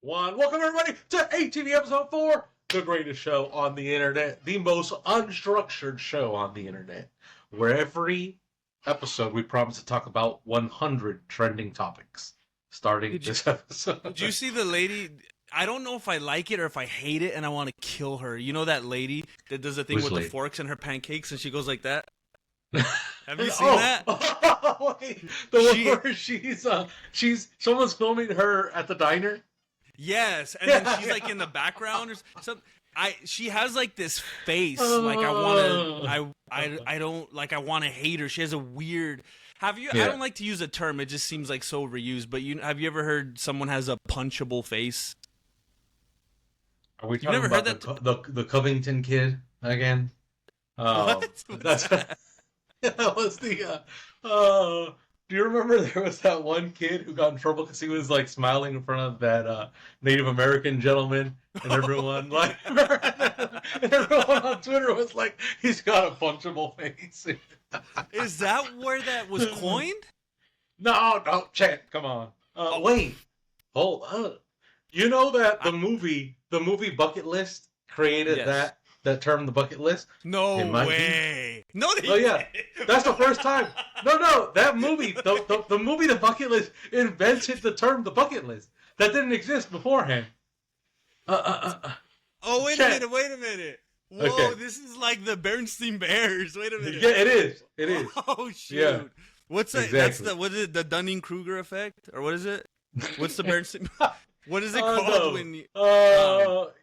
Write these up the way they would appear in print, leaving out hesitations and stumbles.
One. Welcome everybody to ATV Ep.4, the greatest show on the internet, the most unstructured show on the internet, where every episode we promise to talk about 100 trending topics, starting this episode. Did you see the lady? I don't know if I like it or if I hate it, and I want to kill her. You know that lady that does the thing with the forks and her pancakes, and she goes like that? Have you seen that? Wait, the one where she's someone's filming her at the diner. Yes, and then she's like in the background or something. She has like this face, like I want to hate her. She has a weird. I don't like to use a term. It just seems like so overused. But have you ever heard someone has a punchable face? Are we talking about the Covington kid again? What? That was the. Do you remember there was that one kid who got in trouble because he was like smiling in front of that Native American gentleman, and everyone and everyone on Twitter was like, he's got a punchable face. Is that where that was coined? No, Chad, come on. Wait, hold up. You know that the movie Bucket List created that term, the bucket list? No way. No, yeah. That's the first time. No, that movie, the movie The Bucket List invented the term the bucket list. That didn't exist beforehand. Oh, wait a minute. Whoa, okay. This is like the Bernstein Bears. Wait a minute. Yeah, it is. Oh, shoot. Yeah. What's that? Exactly. What is it? The Dunning-Kruger effect? Or what is it? What's the Bernstein... What is it called when you...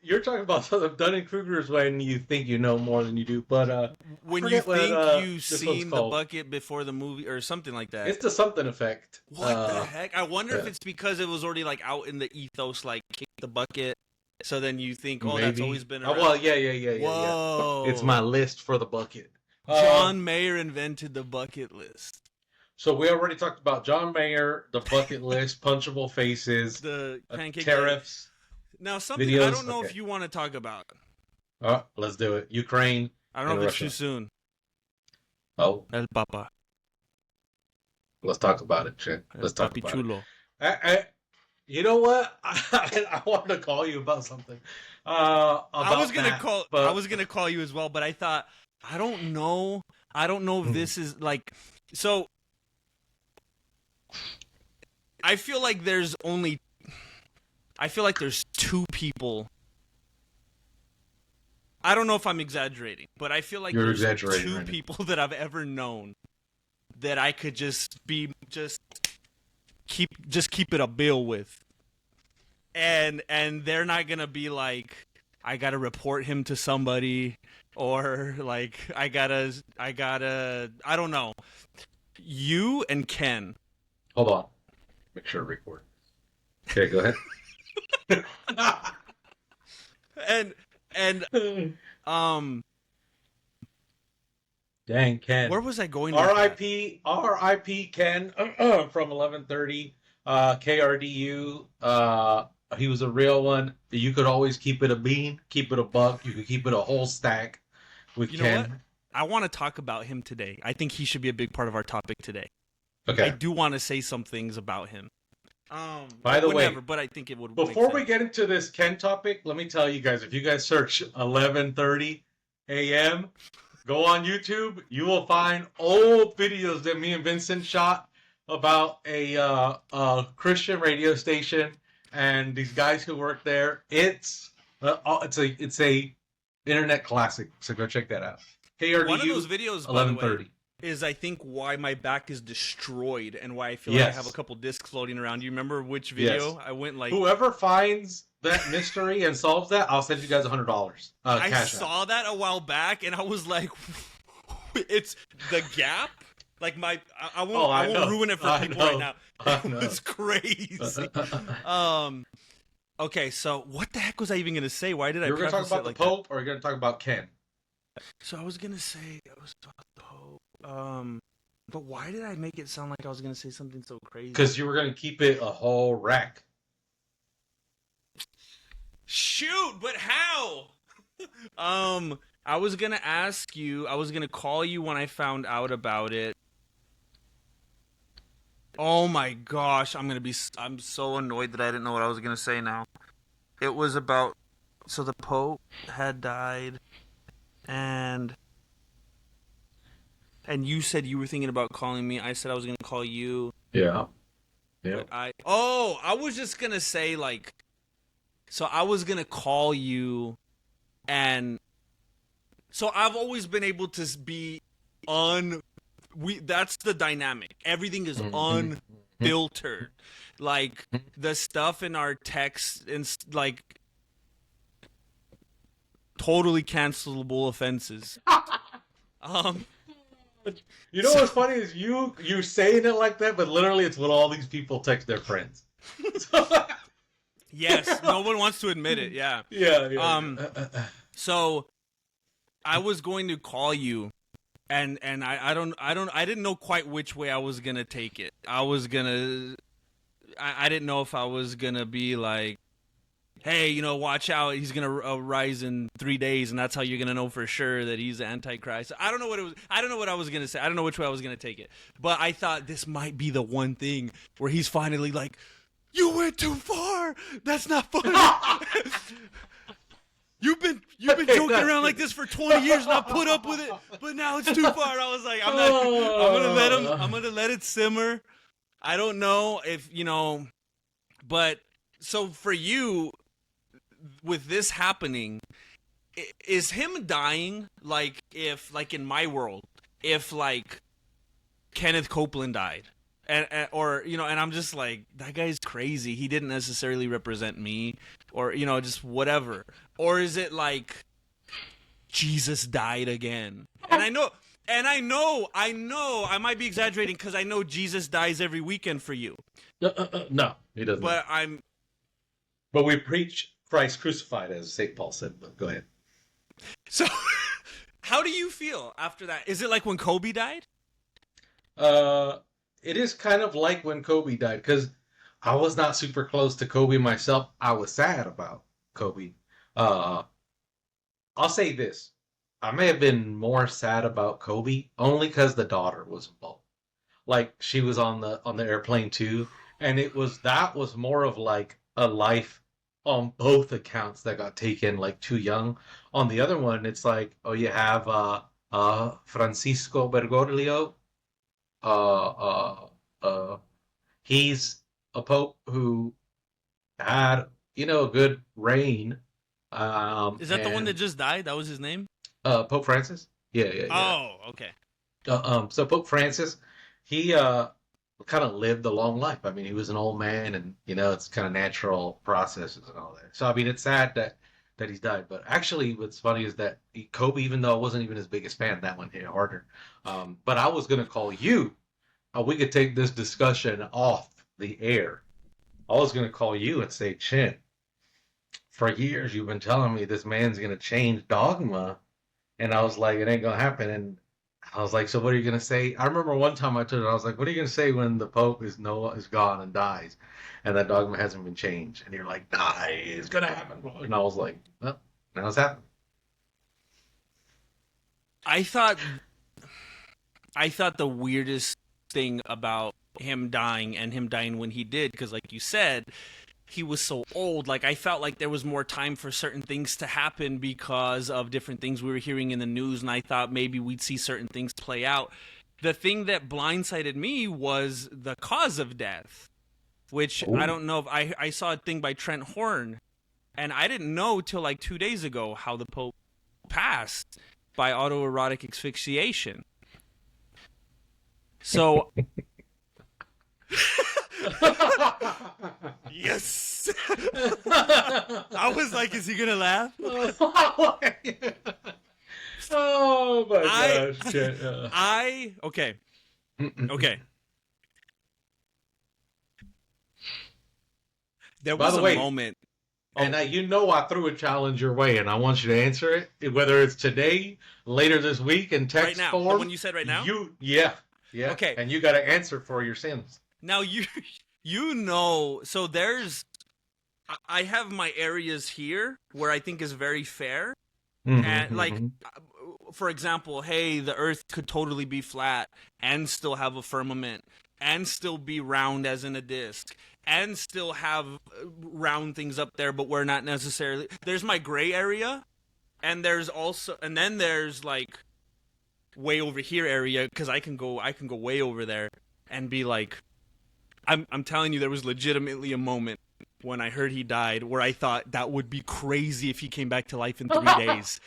You're talking about the Dunning-Kruger is when you think you know more than you do, but... when you think you've seen the bucket before the movie, or something like that. It's the something effect. What the heck? I wonder if it's because it was already like out in the ethos, like, kick the bucket, so then you think, maybe. That's always been around. Well, yeah. Whoa. It's my list for the bucket. John Mayer invented the bucket list. So we already talked about John Mayer, the bucket list, punchable faces, the pancake tariffs. Now something videos. I don't know if you want to talk about. Let's do it. Ukraine. I don't know if it's too soon. Oh. El Papa. Let's talk about it, Chet. Let's talk about chulo. It. You know what? I wanted to call you about something. I was gonna call you as well, but I thought I don't know if this is like so. I feel like there's two people. I don't know if I'm exaggerating, but I feel like there's two people that I've ever known that I could just keep it a bill with. And they're not going to be like, I got to report him to somebody, or like I don't know. You and Ken. Hold on. Make sure to record. Okay, go ahead. Dang, Ken. Where was I going? R.I.P. Ken from 1130 KRDU. He was a real one. You could always keep it a bean, keep it a buck. You could keep it a whole stack with Ken. Know what? I want to talk about him today. I think he should be a big part of our topic today. Okay. I do want to say some things about him. By the way, but I think it would. Before we get into this Ken topic, let me tell you guys: if you guys search 11:30 a.m., go on YouTube, you will find old videos that me and Vincent shot about a Christian radio station and these guys who work there. It's a internet classic, so go check that out. KRDU, one of those videos, 11:30. Is I think why my back is destroyed and why I feel like I have a couple discs floating around. Do you remember which video? Yes. I went like... Whoever finds that mystery and solves that, I'll send you guys $100. I saw that a while back and I was like, it's the gap? Like I won't ruin it for people right now. It was crazy. Okay, so what the heck was I even going to say? Why did I preface it? You were going to talk about the Pope, or are you going to talk about Ken? So I was going to say, I was about the Pope. But why did I make it sound like I was going to say something so crazy? Because you were going to keep it a whole rack. Shoot, but how? I was going to ask you, I was going to call you when I found out about it. Oh my gosh, I'm so annoyed that I didn't know what I was going to say now. It was about, so the Pope had died, and you said you were thinking about calling me. I said I was gonna call you. Yeah. Yeah. But I was just gonna say, like, so I was gonna call you, and so I've always been able to be that's the dynamic. Everything is unfiltered. Like, the stuff in our text and like totally cancelable offenses. You know what's funny is you saying it like that, but literally it's what all these people text their friends. Yes, no one wants to admit it. Yeah. Yeah. So I was going to call you, and I didn't know quite which way I was gonna take it. I didn't know if I was gonna be like, hey, you know, watch out, he's gonna rise in 3 days, and that's how you're gonna know for sure that he's the Antichrist. I don't know what it was. I don't know what I was gonna say. I don't know which way I was gonna take it. But I thought this might be the one thing where he's finally like, you went too far. That's not funny. You've been joking around like this for 20 years, and I put up with it, but now it's too far. I was like, I'm gonna let it simmer. I don't know if, you know, but so for you, with this happening, is him dying like, if, like, in my world, if like Kenneth Copeland died, and or, you know, and I'm just like, that guy's crazy, he didn't necessarily represent me, or, you know, just whatever. Or is it like Jesus died again? And I know I might be exaggerating, because I know Jesus dies every weekend for you. No, he doesn't. But we preach Christ crucified, as St. Paul said. But go ahead. So, how do you feel after that? Is it like when Kobe died? It is kind of like when Kobe died, because I was not super close to Kobe myself. I was sad about Kobe. I'll say this. I may have been more sad about Kobe only because the daughter was involved. Like, she was on the airplane too, and that was more of like a life on both accounts that got taken like too young. On the other one, it's like, oh, you have Francisco Bergoglio. He's a pope who had, you know, a good reign. Is that the one that just died? That was his name? Pope Francis. Yeah. Oh, okay. So Pope Francis, he kind of lived a long life. I mean, he was an old man, and, you know, it's kind of natural processes and all that. So I mean, it's sad that he's died. But actually, what's funny is that Kobe, even though I wasn't even his biggest fan, that one hit harder. But I was gonna call you. We could take this discussion off the air. I was gonna call you and say, Chin, for years you've been telling me this man's gonna change dogma, and I was like, it ain't gonna happen. And I was like, so what are you gonna say? I remember one time I told her, I was like, what are you gonna say when the Pope is gone and dies, and that dogma hasn't been changed? And you're like, nah, it's gonna happen. And I was like, well, now it's happening. I thought the weirdest thing about him dying, and him dying when he did, because like you said, he was so old. Like, I felt like there was more time for certain things to happen because of different things we were hearing in the news, and I thought maybe we'd see certain things play out. The thing that blindsided me was the cause of death, which I don't know if I saw a thing by Trent Horn, and I didn't know till like 2 days ago how the Pope passed by autoerotic asphyxiation. So yes. I was like, is he gonna laugh? Oh my gosh. Okay. There was a moment. And you know, I threw a challenge your way, and I want you to answer it, whether it's today, later this week, in text form. form. The one you said right now? Yeah. Okay. And you got to answer for your sins. Now, you know, so I have my areas here where I think is very fair. And like, for example, hey, the earth could totally be flat and still have a firmament and still be round as in a disc and still have round things up there, but we're not necessarily. There's my gray area, and then there's like way over here area, because I can go way over there and be like, I'm telling you, there was legitimately a moment when I heard he died where I thought that would be crazy if he came back to life in 3 days.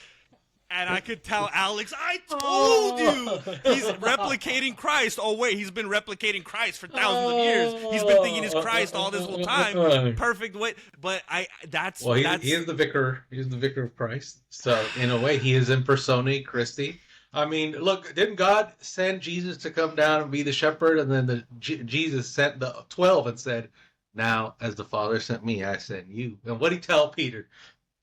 And I could tell Alex, I told you, he's replicating Christ. Oh wait, he's been replicating Christ for thousands of years. He's been thinking he's Christ all this whole time. Perfect way, but he is the vicar. He's the vicar of Christ. So in a way, he is in persona Christi. I mean, look, didn't God send Jesus to come down and be the shepherd? And then Jesus sent the 12 and said, now, as the Father sent me, I send you. And what did he tell Peter?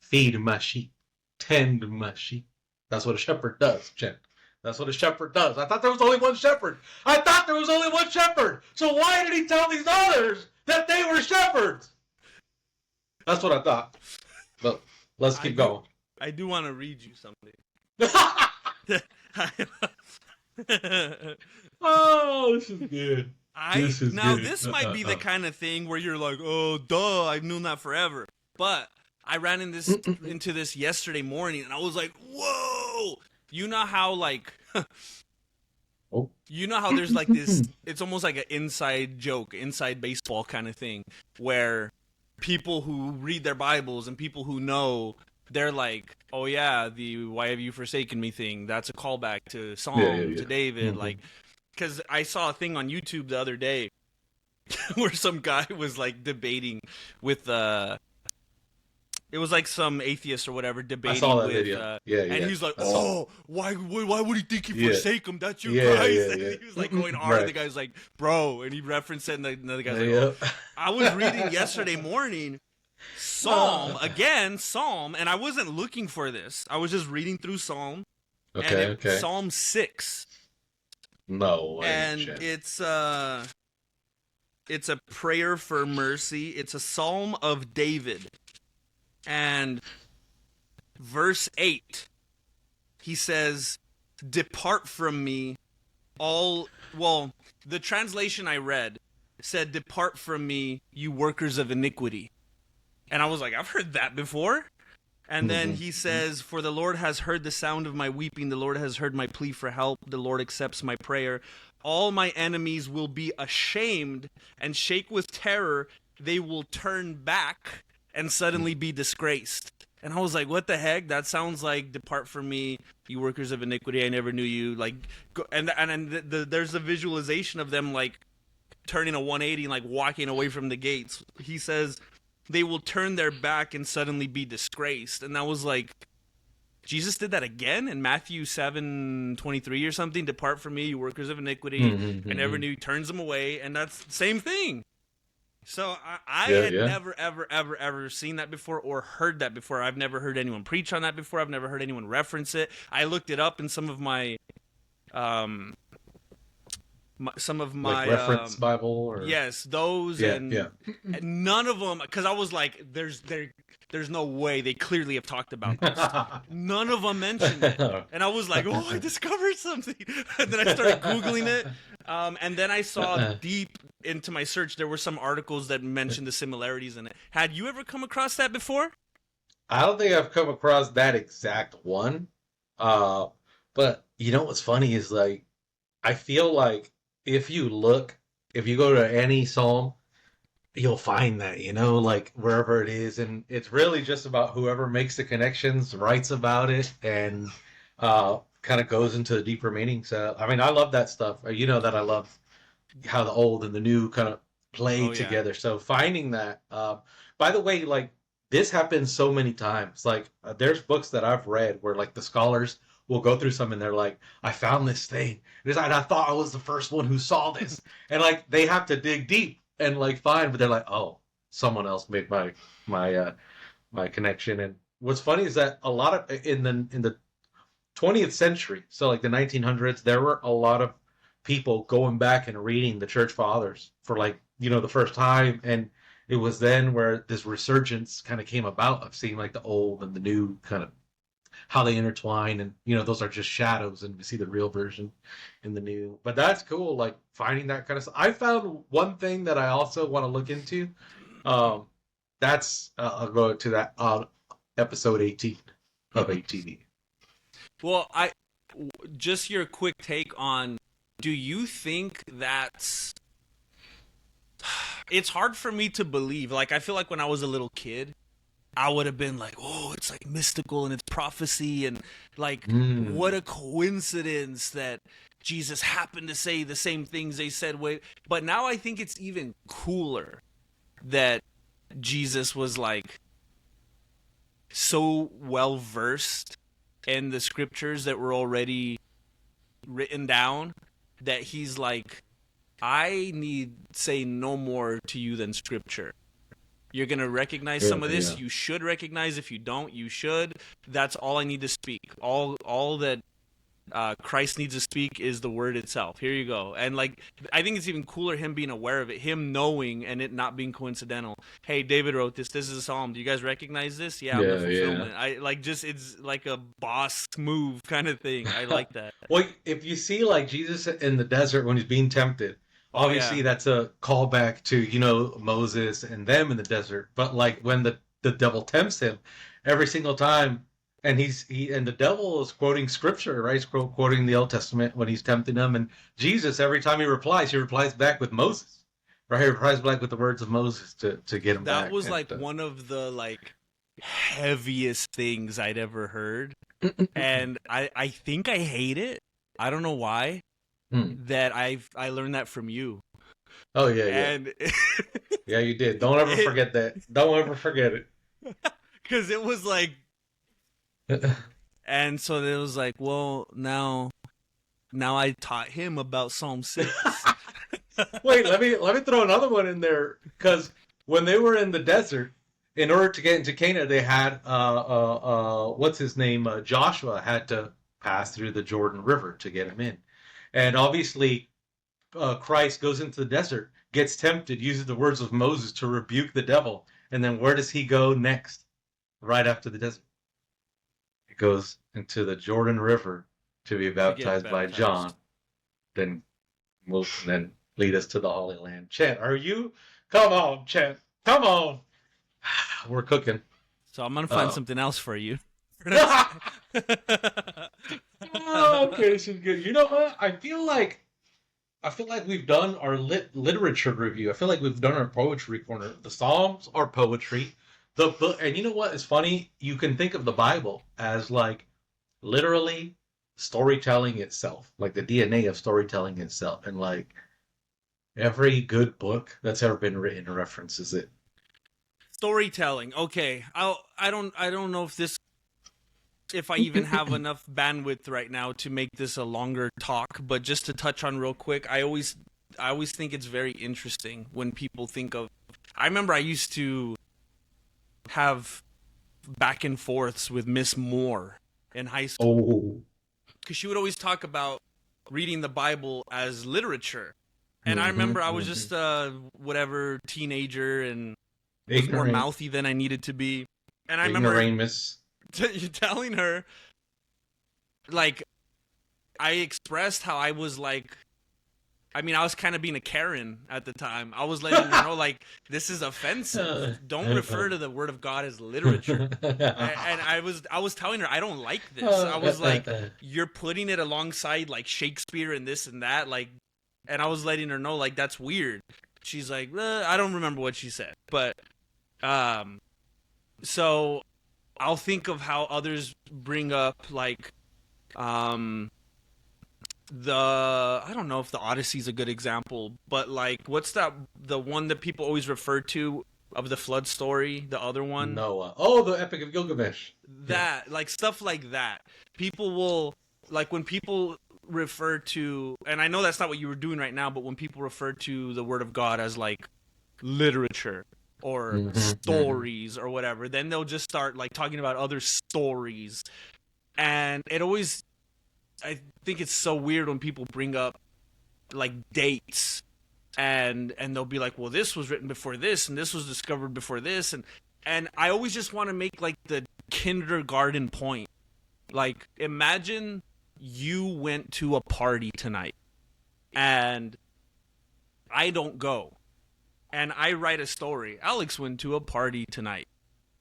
Feed my sheep. Tend my sheep. That's what a shepherd does, Jen. That's what a shepherd does. I thought there was only one shepherd. So why did he tell these others that they were shepherds? That's what I thought. But let's keep going. I do want to read you something. Oh, this is good. This might be the kind of thing where you're like, oh, duh, I've known that forever. But I ran into this yesterday morning, and I was like, whoa! You know how, like, you know how there's like this, it's almost like an inside joke, inside baseball kind of thing, where people who read their Bibles and people who know, they're like, oh yeah, the why have you forsaken me thing, that's a callback to Psalm, to David, like, because I saw a thing on YouTube the other day where some guy was like debating with it was like some atheist or whatever debating with video. And he's like, oh, why would he think you forsake him? That's your Christ. And he was like going hard. Right. The guy's like, bro, and he referenced it, and the guy's like, oh. I was reading yesterday morning Psalm, and I wasn't looking for this. I was just reading through Psalm. Psalm 6. No way. And it's a prayer for mercy. It's a Psalm of David. And verse 8, he says, depart from me the translation I read said, depart from me, you workers of iniquity. And I was like, I've heard that before. And then he says, for the Lord has heard the sound of my weeping. The Lord has heard my plea for help. The Lord accepts my prayer. All my enemies will be ashamed and shake with terror. They will turn back and suddenly be disgraced. And I was like, what the heck? That sounds like, depart from me, you workers of iniquity, I never knew you. Like, there's a visualization of them like turning a 180 and like walking away from the gates. He says, they will turn their back and suddenly be disgraced. And I was like, Jesus did that again in Matthew 7:23 or something. Depart from me, you workers of iniquity. I never knew. Turns them away. And that's the same thing. So I had never, ever seen that before or heard that before. I've never heard anyone preach on that before. I've never heard anyone reference it. I looked it up in some of my like reference Bible, or those, and none of them, because I was like, there's no way, they clearly have talked about this. None of them mentioned it, and I was like, oh, I discovered something. And then I started Googling it, and then I saw deep into my search, there were some articles that mentioned the similarities in it. Had you ever come across that before? I don't think I've come across that exact one, but you know what's funny is, like, I feel like if you go to any psalm, you'll find that, like wherever it is. And it's really just about whoever makes the connections, writes about it, and kind of goes into the deeper meaning. So, I mean, I love that stuff. You know that I love how the old and the new kind of play together. So finding that, by the way, like, this happens so many times. Like, there's books that I've read where, like, the scholars will go through some and they're like, I found this thing. And I thought I was the first one who saw this. And, like, they have to dig deep and, like, find, but they're like, oh, someone else made my connection. And what's funny is that a lot of, in the 20th century, so like the 1900s, there were a lot of people going back and reading the church fathers for, like, the first time. And it was then where this resurgence kind of came about of seeing, like, the old and the new kind of how they intertwine, and those are just shadows, and we see the real version in the new. But that's cool, like finding that kind of stuff. I found one thing that I also want to look into. Um, that's I'll go to that episode 18 of ATV. Well, just your quick take on, do you think that's, it's hard for me to believe. Like, I feel like when I was a little kid, I would have been like, oh, it's like mystical and it's prophecy, and like, what a coincidence that Jesus happened to say the same things they said. But now I think it's even cooler that Jesus was like so well versed in the scriptures that were already written down that he's like, I need say no more to you than scripture. You're going to recognize some of this. Yeah. You should recognize. If you don't, you should. That's all I need to speak. All that Christ needs to speak is the word itself. Here you go. And like, I think it's even cooler him being aware of it, him knowing and it not being coincidental. Hey, David wrote this. This is a psalm. Do you guys recognize this? Yeah, I'm the fulfillment. Yeah. I like, just, it's like a boss move kind of thing. I like that. Well, if you see like Jesus in the desert when he's being tempted, obviously that's a callback to, Moses and them in the desert. But like when the devil tempts him every single time, and and the devil is quoting scripture, right? He's quoting the Old Testament when he's tempting them. And Jesus, every time he replies back with Moses, right? He replies back with the words of Moses to get him back. That was like one of the like heaviest things I'd ever heard. And I think I hate it. I don't know why. That I learned that from you. Oh yeah, yeah. And yeah, you did. Don't ever forget that. Don't ever forget it. Because it was like, and so it was like, well, now I taught him about Psalm 6. Wait, let me throw another one in there, because when they were in the desert, in order to get into Canaan, they had what's his name? Joshua had to pass through the Jordan River to get him in. And obviously, Christ goes into the desert, gets tempted, uses the words of Moses to rebuke the devil. And then where does he go next? Right after the desert. He goes into the Jordan River to be baptized by John. Then lead us to the Holy Land. Chant, are you? Come on, Chant. Come on. We're cooking. So I'm going to find something else for you. Okay, this is good. You know what? I feel like we've done our literature review. I feel like we've done our poetry corner. The Psalms are poetry. The book, and you know what is funny? You can think of the Bible as like literally storytelling itself, like the DNA of storytelling itself, and like every good book that's ever been written references it. Storytelling. Okay, I don't know if I even have enough bandwidth right now to make this a longer talk, but just to touch on real quick, I always think it's very interesting when people think of, I remember I used to have back and forths with Miss Moore in high school. Because she would always talk about reading the Bible as literature. And I remember I was just whatever teenager and was more mouthy than I needed to be. And I remember telling her, like, I expressed how I was like, I mean, I was kind of being a Karen at the time. I was letting her know, like, this is offensive. Don't refer to the Word of God as literature. And I was telling her, I don't like this. I was like, you're putting it alongside, like, Shakespeare and this and that. Like, and I was letting her know, like, that's weird. She's like, I don't remember what she said. But, so I'll think of how others bring up, like, I don't know if the Odyssey is a good example, but like, what's that? The one that people always refer to of the flood story, the other one? Noah. Oh, the Epic of Gilgamesh. That, like, stuff like that. People will, like, when people refer to, and I know that's not what you were doing right now, but when people refer to the Word of God as like literature or stories or whatever, then they'll just start like talking about other stories, and it always, I think it's so weird when people bring up like dates and they'll be like, well, this was written before this and this was discovered before this, and I always just want to make like the kindergarten point Like, imagine you went to a party tonight, and I don't go, and I write a story. Alex went to a party tonight,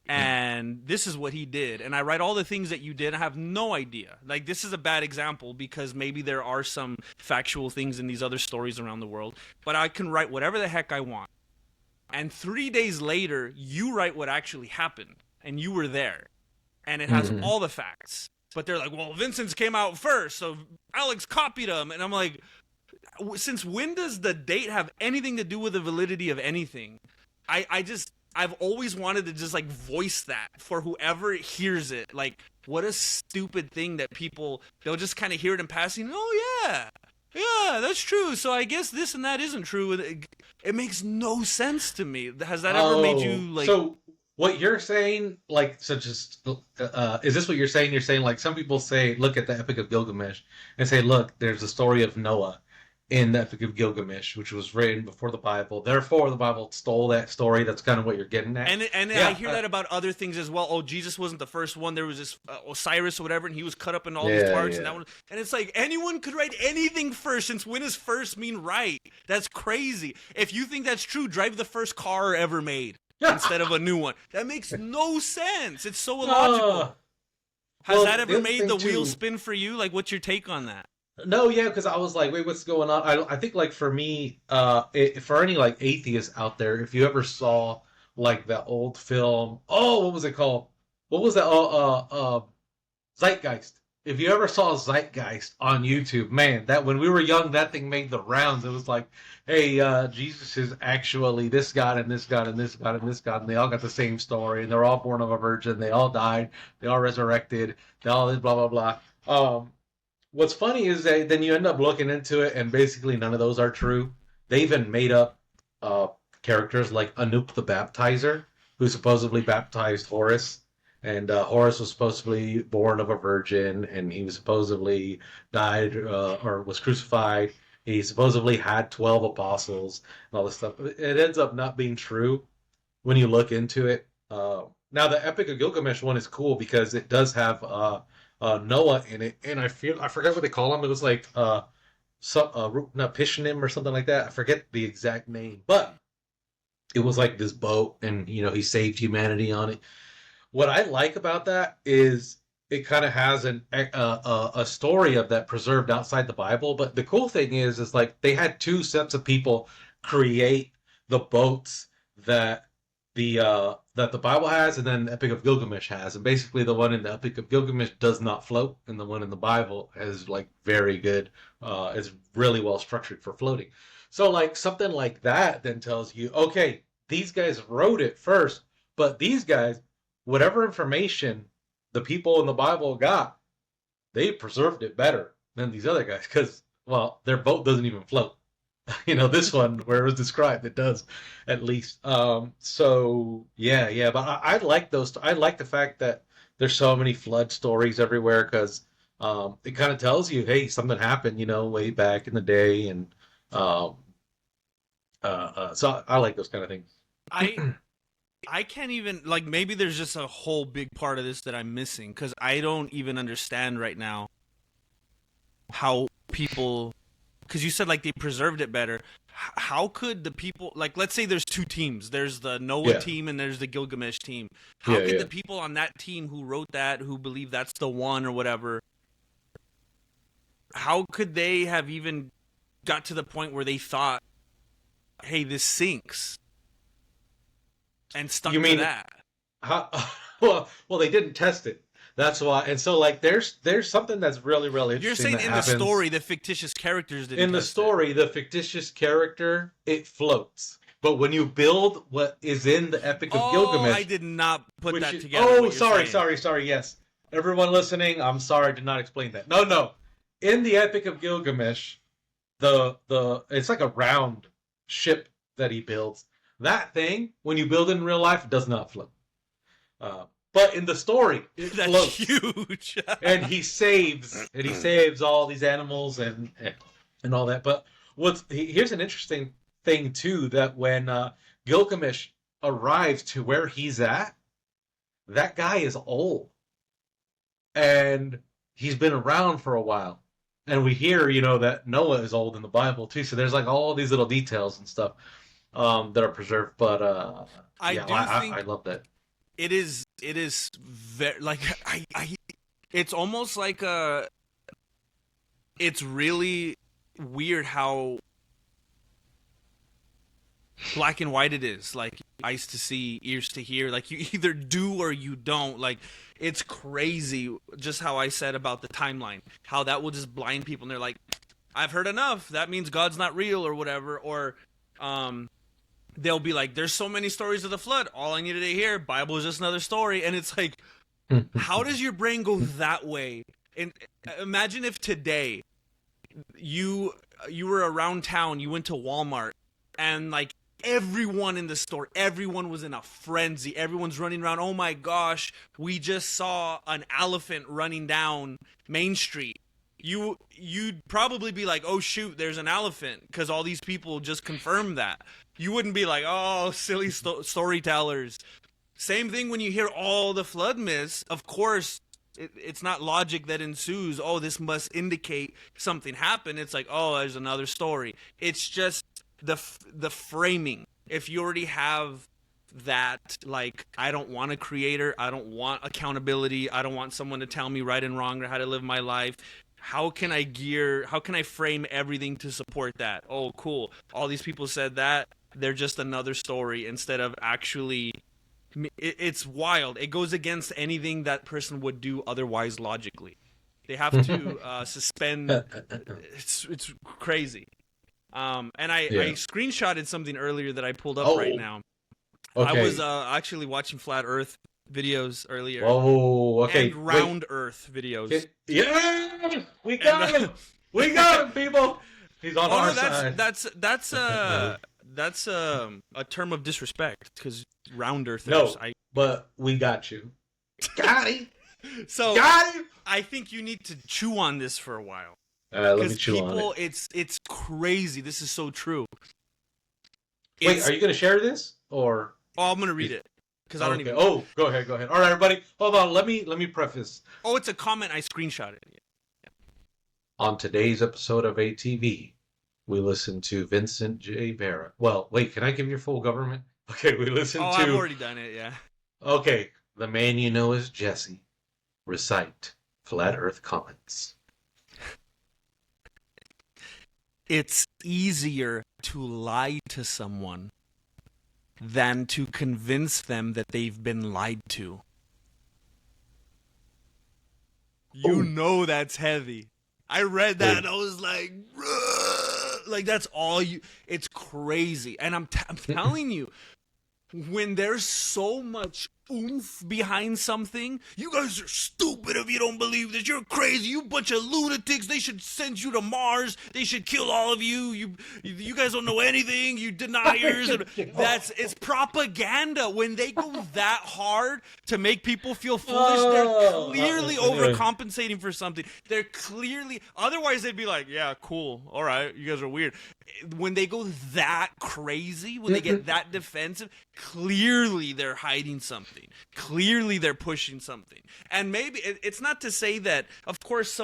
and this is what he did, and I write all the things that you did. I have no idea. Like, this is a bad example because maybe there are some factual things in these other stories around the world, but I can write whatever the heck I want. And 3 days later, you write what actually happened, and you were there, and it has all the facts. But they're like, well, Vincent's came out first, so Alex copied him. And I'm like, since when does the date have anything to do with the validity of anything? I've always wanted to just like voice that for whoever hears it. Like, what a stupid thing that they'll just kind of hear it in passing. Oh, yeah, that's true. So I guess this and that isn't true. It makes no sense to me. Has that ever made you like... So what you're saying, like, so just, is this what you're saying? You're saying, like, some people say, look at the Epic of Gilgamesh and say, look, there's a story of Noah in the Epic of Gilgamesh, which was written before the Bible. Therefore, the Bible stole that story. That's kind of what you're getting at. And yeah, I hear that about other things as well. Oh, Jesus wasn't the first one. There was this Osiris or whatever, and he was cut up in all these parts. And that one, and it's like, anyone could write anything first, since when does first mean right? That's crazy. If you think that's true, drive the first car ever made instead of a new one. That makes no sense. It's so illogical. Has that ever made the wheel spin for you? Like, what's your take on that? No, yeah, because I was like, wait, what's going on? I think, like, for me, for any, like, atheists out there, if you ever saw, like, that old film, what was it called? What was that? Zeitgeist. If you ever saw Zeitgeist on YouTube, man, that when we were young, that thing made the rounds. It was like, hey, Jesus is actually this God and this God and this God and this God, and they all got the same story, and they're all born of a virgin, they all died, they all resurrected, they all did blah, blah, blah. What's funny is that then you end up looking into it, and basically none of those are true. They even made up characters like Anouk the Baptizer, who supposedly baptized Horus. And Horus was supposedly born of a virgin, and he was supposedly died or was crucified. He supposedly had 12 apostles and all this stuff. It ends up not being true when you look into it. Now, the Epic of Gilgamesh one is cool because it does have Noah in it, and I forget what they call him. It was like Pishinim or something like that. I forget the exact name, but it was like this boat, and he saved humanity on it. What I like about that is it kind of has a story of that preserved outside the Bible. But the cool thing is like they had two sets of people create the boats that the Bible has, and then the Epic of Gilgamesh has. And basically, the one in the Epic of Gilgamesh does not float, and the one in the Bible is like very good. Is really well structured for floating. So like something like that then tells you, okay, these guys wrote it first, but these guys, whatever information the people in the Bible got, they preserved it better than these other guys because, well, their boat doesn't even float. This one where it was described, it does, at least. So yeah. But I like those. I like the fact that there's so many flood stories everywhere because it kind of tells you, hey, something happened, way back in the day, and so I like those kind of things. I can't even, like, maybe there's just a whole big part of this that I'm missing, because I don't even understand right now how people, because you said, like, they preserved it better. How could the people, like, let's say there's two teams. There's the Noah team and there's the Gilgamesh team. How could the people on that team who wrote that, who believe that's the one or whatever, how could they have even got to the point where they thought, hey, this sinks? And stuck to that. Well, they didn't test it. That's why. And so, like, there's something that's really, really interesting. You're saying the story, the fictitious characters didn't. In the story, the fictitious character, it floats. But when you build what is in the Epic of Gilgamesh, I did not put that together. Sorry. Yes, everyone listening, I'm sorry, I did not explain that. No. In the Epic of Gilgamesh, it's like a round ship that he builds. That thing, when you build it in real life, it does not float. But in the story, it floats. Huge. And he saves all these animals and all that. But here's an interesting thing too, that when Gilgamesh arrives to where he's at, that guy is old. and he's been around for a while. And we hear, that Noah is old in the Bible too. So there's like all these little details and stuff that are preserved. But I love that. It is very like it's almost like it's really weird how black and white it is. Like eyes to see, ears to hear. Like you either do or you don't. Like it's crazy just how I said about the timeline. How that will just blind people and they're like, I've heard enough. That means God's not real or whatever. Or they'll be like, there's so many stories of the flood. All I needed to hear, Bible is just another story. And it's like, how does your brain go that way? And imagine if today you were around town, you went to Walmart, and like everyone in the store, everyone was in a frenzy. Everyone's running around. Oh my gosh, we just saw an elephant running down Main Street. You'd probably be like, oh shoot, there's an elephant, because all these people just confirmed that. You wouldn't be like, oh, silly storytellers. Same thing when you hear all the flood myths. Of course, it's not logic that ensues. Oh, this must indicate something happened. It's like, oh, there's another story. It's just the framing. If you already have that, like, I don't want a creator, I don't want accountability, I don't want someone to tell me right and wrong or how to live my life. How can I frame everything to support that? Oh, cool. All these people said that. They're just another story instead of actually. It's wild. It goes against anything that person would do otherwise logically. They have to suspend. It's crazy. And I screenshotted something earlier that I pulled up right now. Okay. I was actually watching Flat Earth videos earlier. Oh, okay. And Round Earth videos. Yeah, we got him. We got him, people. He's on our side. That's a term of disrespect, because round earthers. No, but we got you. Got him. So got him. I think you need to chew on this for a while. Let me chew on it. It's crazy. This is so true. Wait, are you going to share this or? Oh, I'm going to read it because I don't even. Oh, go ahead. All right, everybody, hold on. Let me preface. Oh, it's a comment I screenshotted. Yeah. On today's episode of ATV, we listened to Vincent J. Barrett. Well, wait, can I give your full government? Okay, we listened to... I've already done it, yeah. Okay, the man you know as Jesse recite Flat Earth comments. It's easier to lie to someone than to convince them that they've been lied to. You know that's heavy. I read that and I was like... Like, that's all you... It's crazy. And I'm telling you, when there's so much oomph behind something, you guys are stupid if you don't believe this. You're crazy. You bunch of lunatics. They should send you to Mars. They should kill all of you. You guys don't know anything. You deniers. It's propaganda. When they go that hard to make people feel foolish, they're clearly overcompensating for something. They're clearly... Otherwise, they'd be like, yeah, cool. All right. You guys are weird. When they go that crazy, when they get that defensive, clearly they're hiding something. Clearly they're pushing something. And maybe it's not to say that, of course,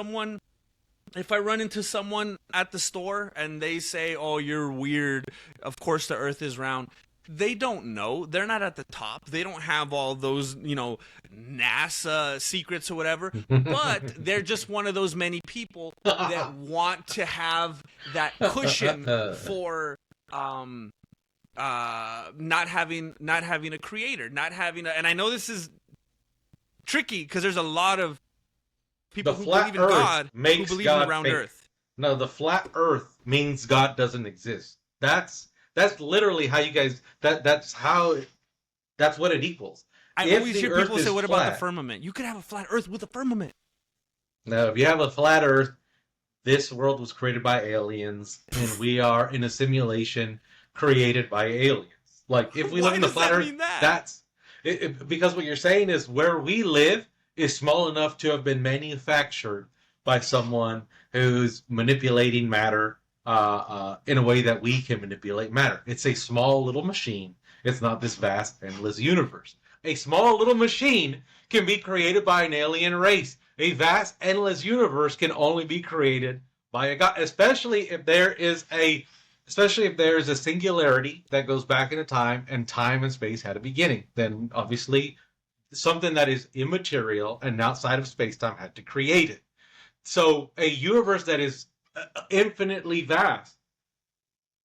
if I run into someone at the store and they say, oh, you're weird, of course the earth is round. They don't know. They're not at the top. They don't have all those, NASA secrets or whatever. But they're just one of those many people that want to have that cushion for not having a creator, and I know this is tricky because there's a lot of people who believe in God who believe in the round earth. No, the flat earth means God doesn't exist. That's literally how you guys that's what it equals. I always hear people say, what about the firmament? You could have a flat earth with a firmament. No, if you have a flat earth, this world was created by aliens and we are in a simulation created by aliens. Like, if we live in the flat earth, that's because what you're saying is where we live is small enough to have been manufactured by someone who's manipulating matter in a way that we can manipulate matter. It's a small little machine. It's not this vast, endless universe. A small little machine can be created by an alien race. A vast, endless universe can only be created by a God, especially if there is a singularity that goes back into time, and time and space had a beginning. Then obviously something that is immaterial and outside of space-time had to create it. So a universe that is infinitely vast,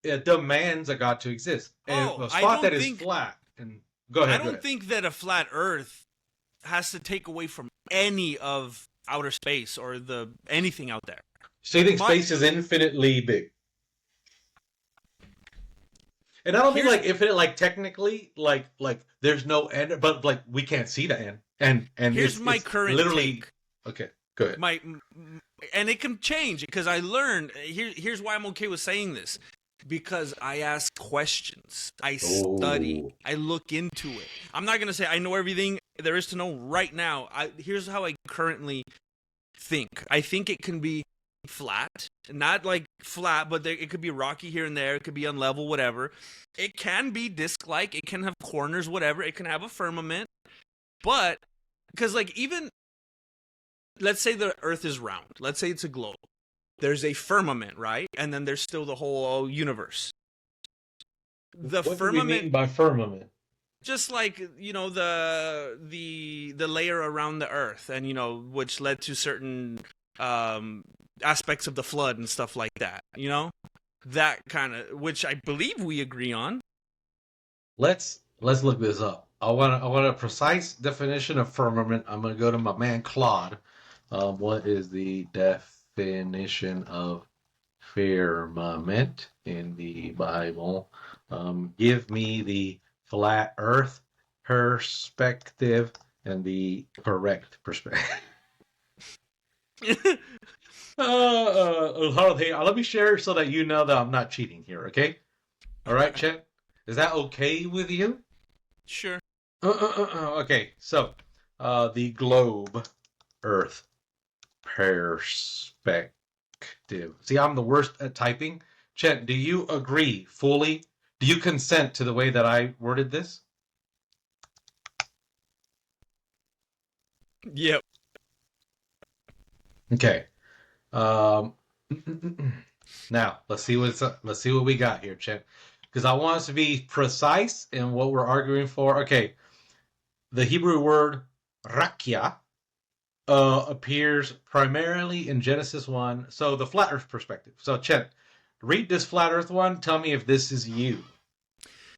it demands a God to exist. And a spot that is flat. And go ahead. I don't think that a flat Earth has to take away from any of outer space or anything out there. So you think space is infinitely big? And I don't mean like infinite, like technically, like there's no end, but like we can't see the end. And here's my current literally take. Okay, go ahead. And it can change because I learned. Here's why I'm okay with saying this. Because I ask questions, I study, I look into it. I'm not going to say I know everything there is to know right now. Here's how I currently think. I think it can be flat, not like flat, but it could be rocky here and there. It could be unlevel, whatever. It can be disc-like. It can have corners, whatever. It can have a firmament. But, because like even, let's say the Earth is round. Let's say it's a globe. There's a firmament, right? And then there's still the whole universe. What do we mean by firmament? Just like, the layer around the earth, and which led to certain aspects of the flood and stuff like that. That kind of, which I believe we agree on. Let's look this up. I want a precise definition of firmament. I'm going to go to my man Claude. What is the definition of firmament in the Bible? Give me the flat earth perspective and the correct perspective. Let me share so that you know that I'm not cheating here, okay? All right, Chet? Is that okay with you? Sure. Okay, so the globe earth perspective. See, I'm the worst at typing. Chet, do you agree fully? Do you consent to the way that I worded this? Yep. Okay. Now let's see what we got here, Chet. Because I want us to be precise in what we're arguing for. Okay. The Hebrew word rakia appears primarily in Genesis 1. So the flat earth perspective. So Chet, read this flat earth one. Tell me if this is you.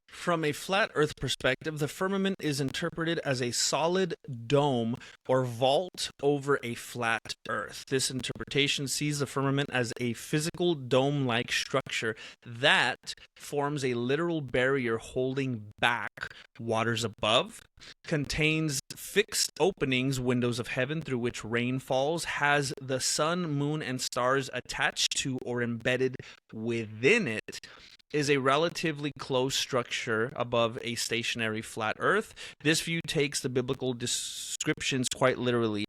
From a flat earth perspective, the firmament is interpreted as a solid dome or vault over a flat earth. This interpretation sees the firmament as a physical dome-like structure that forms a literal barrier holding back waters above, contains fixed openings, windows of heaven through which rain falls, has the sun, moon, and stars attached to or embedded within it, is a relatively close structure above a stationary flat earth. This view takes the biblical descriptions quite literally.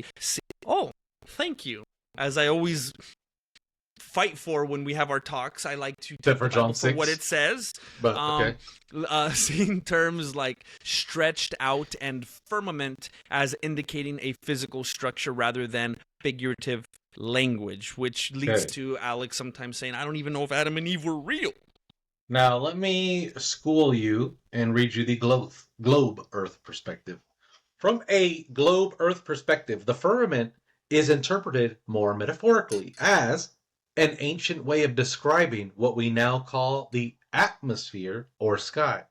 Oh, thank you. As I always fight for when we have our talks, I like to take the Bible for what it says. But, okay. Seeing terms like stretched out and firmament as indicating a physical structure rather than figurative language, which leads to Alex sometimes saying, I don't even know if Adam and Eve were real. Now, let me school you and read you the globe earth perspective. From a globe earth perspective, the firmament is interpreted more metaphorically as an ancient way of describing what we now call the atmosphere or sky.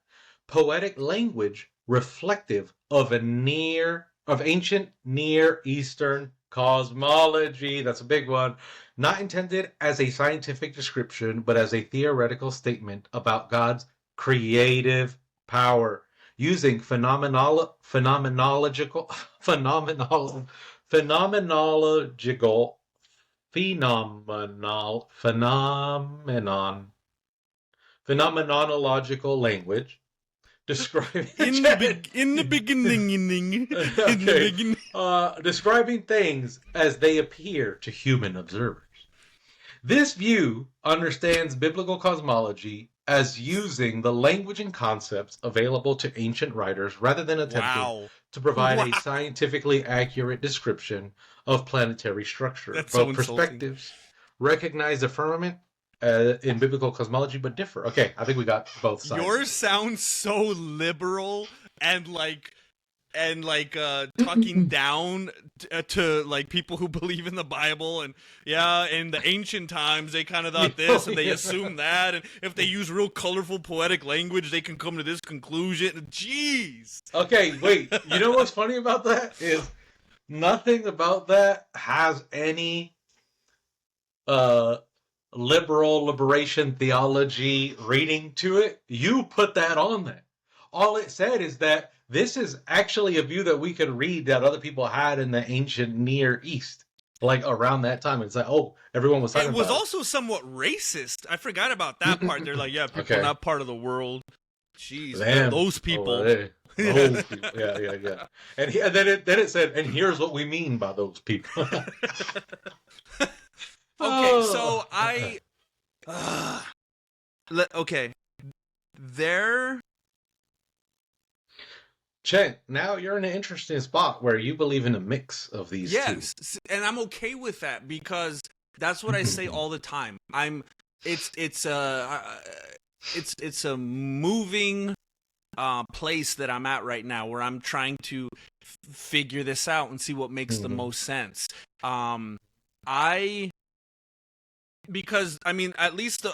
Poetic language reflective of ancient Near Eastern cosmology. That's a big one. Not intended as a scientific description, but as a theoretical statement about God's creative power, using phenomenological language, describing describing things as they appear to human observers. This view understands biblical cosmology as using the language and concepts available to ancient writers rather than attempting to provide Wow. a scientifically accurate description of planetary structure. That's Both so insulting. perspectives recognize the firmament in biblical cosmology, but differ. Okay, I think we got both sides. Yours sounds so liberal and talking down to like people who believe in the Bible, and yeah, in the ancient times they kind of thought this and they assumed that, and if they use real colorful poetic language they can come to this conclusion. Jeez. Okay, wait. You know what's funny about that is nothing about that has any liberation theology reading to it. You put that on there. All it said is that this is actually a view that we could read that other people had in the ancient Near East, like around that time. It's like, oh, everyone was talking about it. It was also somewhat racist. I forgot about that part. They're like, yeah, people are not part of the world. Jeez, man, those people. Oh, those people. Yeah. And then it said, and here's what we mean by those people. Okay, so okay. Chen, now you're in an interesting spot where you believe in a mix of these two. Yes, and I'm okay with that because that's what I say all the time. It's a moving place that I'm at right now where I'm trying to figure this out and see what makes the most sense. Because I mean, at least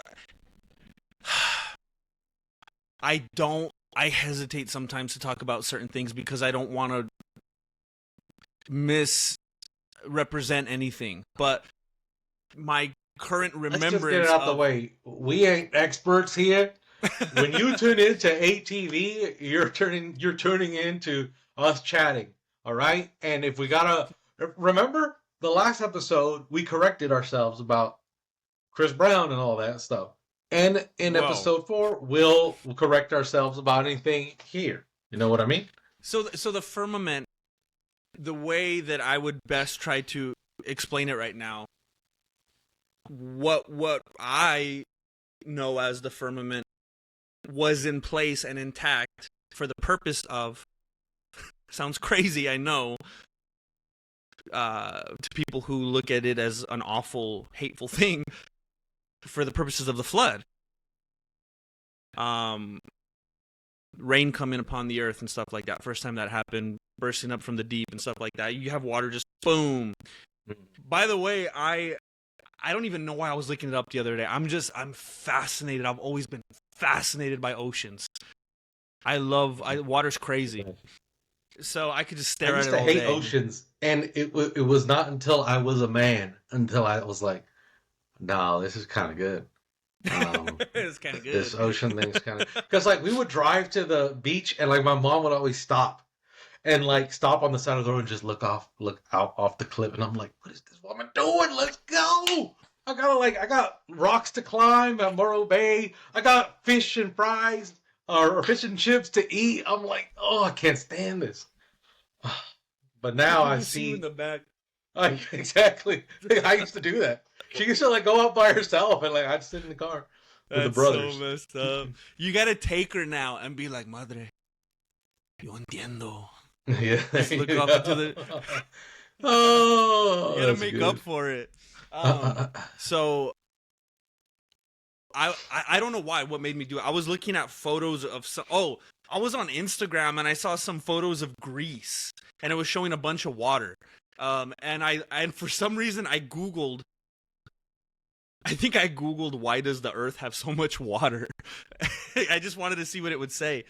I hesitate sometimes to talk about certain things because I don't want to misrepresent anything. But my current remembrance. Let's just get it out the way. We ain't experts here. When you tune into ATV, you're tuning into us chatting. All right, and if we gotta remember the last episode, we corrected ourselves about Chris Brown and all that stuff. And in episode 4, we'll correct ourselves about anything here. You know what I mean? So the firmament, the way that I would best try to explain it right now, what I know as the firmament was in place and intact for the purpose of, sounds crazy, I know, to people who look at it as an awful, hateful thing, for the purposes of the flood. Rain coming upon the earth and stuff like that. First time that happened, bursting up from the deep and stuff like that. You have water just boom. By the way, I don't even know why I was looking it up the other day. I'm fascinated. I've always been fascinated by oceans. Water's crazy. So I could just stare at it all day. I used to hate oceans, and it was not until I was a man until I was like, no, this is kind of good. It's kind of good. This ocean thing's kind of... Because, like, we would drive to the beach, and, like, my mom would always stop. And, like, stop on the side of the road and just look out off the cliff. And I'm like, what is this woman doing? Let's go! I got rocks to climb at Morro Bay. I got fish and fries, or fish and chips to eat. I'm like, oh, I can't stand this. But now I see... in the back. Exactly. I used to do that. She used to like go out by herself and like I'd sit in the car with the brothers. So messed up. You gotta take her now and be like, Madre, yo entiendo. Yeah. Just look up into the. Oh, you gotta make up for it. So I don't know why. What made me do it? I was looking at photos of some. Oh, I was on Instagram and I saw some photos of Greece and it was showing a bunch of water. And for some reason I Googled why does the earth have so much water? I just wanted to see what it would say.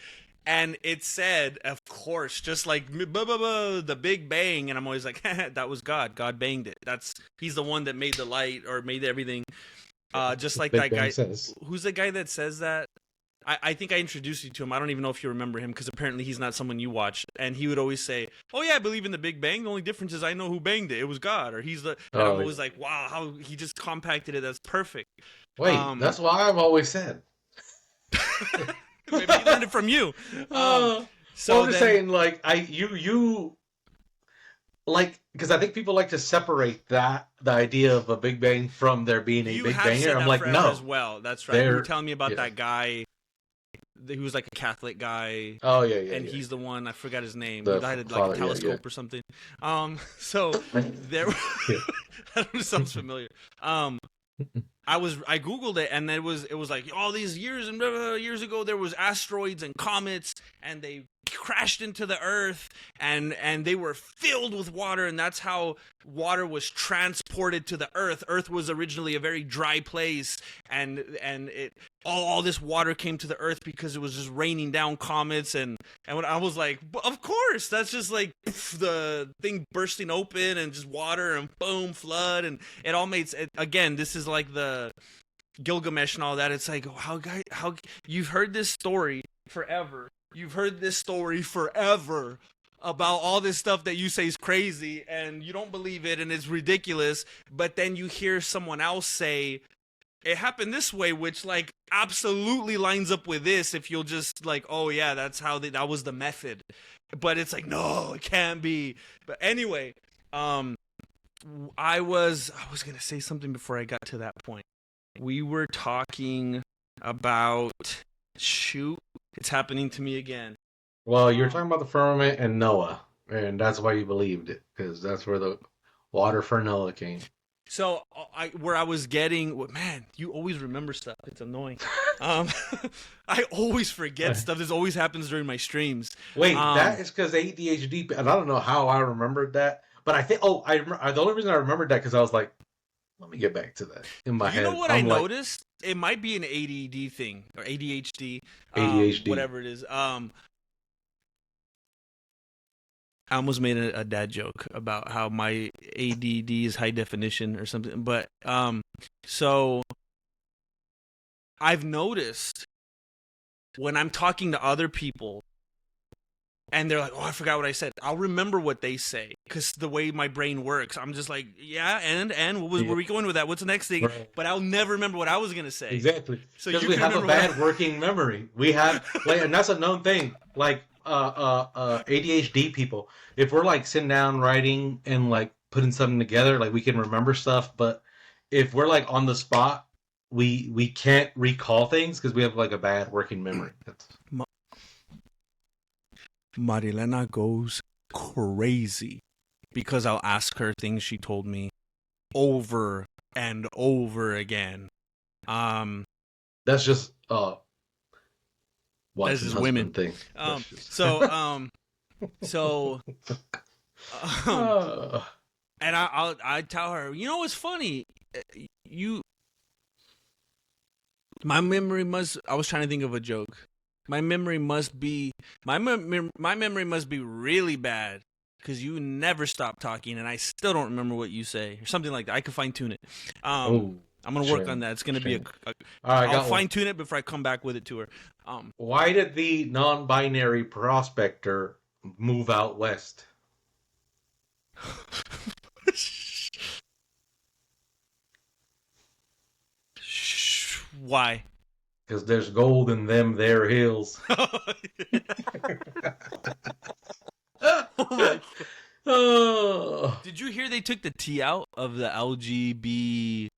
And it said, of course, just like the Big Bang. And I'm always like, that was God. God banged it. He's the one that made the light or made everything. Just like that guy. Who's the guy that says that? I think I introduced you to him. I don't even know if you remember him because apparently he's not someone you watch. And he would always say, oh, yeah, I believe in the Big Bang. The only difference is I know who banged it. It was God. Or he's the... And I was like, wow, how he just compacted it. That's perfect. Wait, that's why I've always said. Maybe he learned it from you. So I'm just saying, like, like, because I think people like to separate the idea of a Big Bang from there being a Big Banger. I'm like, no. As well. That's right. You were telling me about that guy... he was like a Catholic guy. Oh yeah. And he's the one, I forgot his name. The He had like father, a telescope or something. So there, Yeah. that sounds familiar. I googled it, and it was like all these years and years ago there was asteroids and comets, and they crashed into the earth, and they were filled with water, and that's how water was transported to the earth. Earth was originally a very dry place, and it all this water came to the earth because it was just raining down comets, and when I was like, of course, that's just like the thing bursting open and just water and boom, flood, and it all made again. This is like the Gilgamesh and all that. It's like how you've heard this story forever. You've heard this story forever about all this stuff that you say is crazy, and you don't believe it, and it's ridiculous. But then you hear someone else say it happened this way, which like absolutely lines up with this. If you'll just like, oh yeah, that's how that was the method. But it's like, no, it can't be. But anyway, I was gonna say something before I got to that point. We were talking about it's happening to me again. Well, you're talking about the firmament and Noah, and that's why you believed it, because that's where the water for Noah came. So where I was getting, man, you always remember stuff. It's annoying. I always forget stuff. This always happens during my streams. Wait, that is because ADHD, and I don't know how I remembered that, but I think, the only reason I remembered that because I was like, let me get back to that in my head. You know what I noticed? It might be an ADD thing or ADHD, whatever it is. I almost made a dad joke about how my ADD is high definition or something. But so I've noticed when I'm talking to other people and they're like, oh, I forgot what I said. I'll remember what they say because the way my brain works. I'm just like, yeah, and what were we going with that? What's the next thing? Right. But I'll never remember what I was going to say. Exactly. So because we have a bad working memory. We have, and that's a known thing. Like, ADHD people, if we're like sitting down writing and like putting something together, like we can remember stuff, but if we're like on the spot, we can't recall things because we have like a bad working memory. Marilena goes crazy because I'll ask her things she told me over and over again. That's just that's just women thing. And I tell her, you know what's funny? My memory must. I was trying to think of a joke. My memory must be my memory must be really bad because you never stop talking, and I still don't remember what you say or something like that. I can fine tune it. I'm gonna work on that. It's gonna be I'll fine tune it before I come back with it to her. Why did the non-binary prospector move out west? Why? Because there's gold in them there hills. Did you hear they took the T out of the LGB?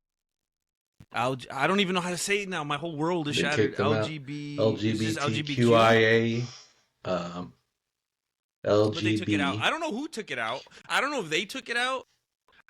I don't even know how to say it now. My whole world is shattered. LGBTQIA. LGBT. But they took it out. I don't know who took it out. I don't know if they took it out.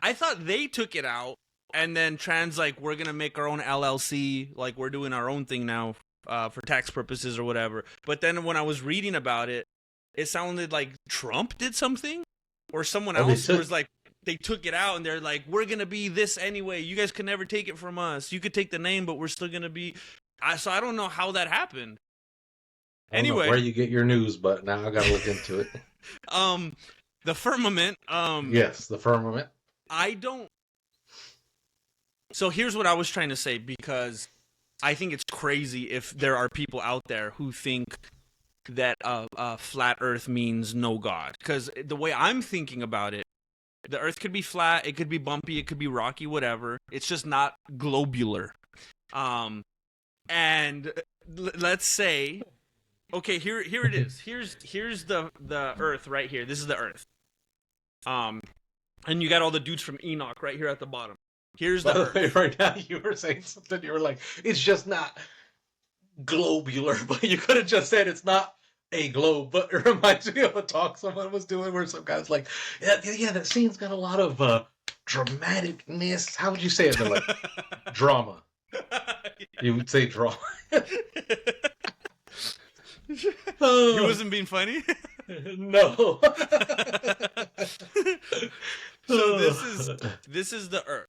I thought they took it out. And then trans, like, we're going to make our own LLC. Like, we're doing our own thing now for tax purposes or whatever. But then when I was reading about it, it sounded like Trump did something. Or someone else was like, they took it out and they're like, we're going to be this anyway. You guys can never take it from us. You could take the name, but we're still going to be. So I don't know how that happened. Anyway. I don't know where you get your news, but now I got to look into it. The firmament. Yes, the firmament. I don't. So here's what I was trying to say, because I think it's crazy if there are people out there who think that flat Earth means no God. Because the way I'm thinking about it, the Earth could be flat, it could be bumpy, it could be rocky, whatever. It's just not globular. And let's say, okay, here it is. Here's the Earth right here. This is the Earth. And you got all the dudes from Enoch right here at the bottom. Here's the Earth. Right now, you were saying something. You were like, "It's just not globular, but you could have just said it's not a globe. But it reminds me of a talk someone was doing where some guy's like, yeah, that scene's got a lot of dramaticness. How would you say it? They're like, drama. You would say drama. He wasn't being funny. No. So this is the Earth.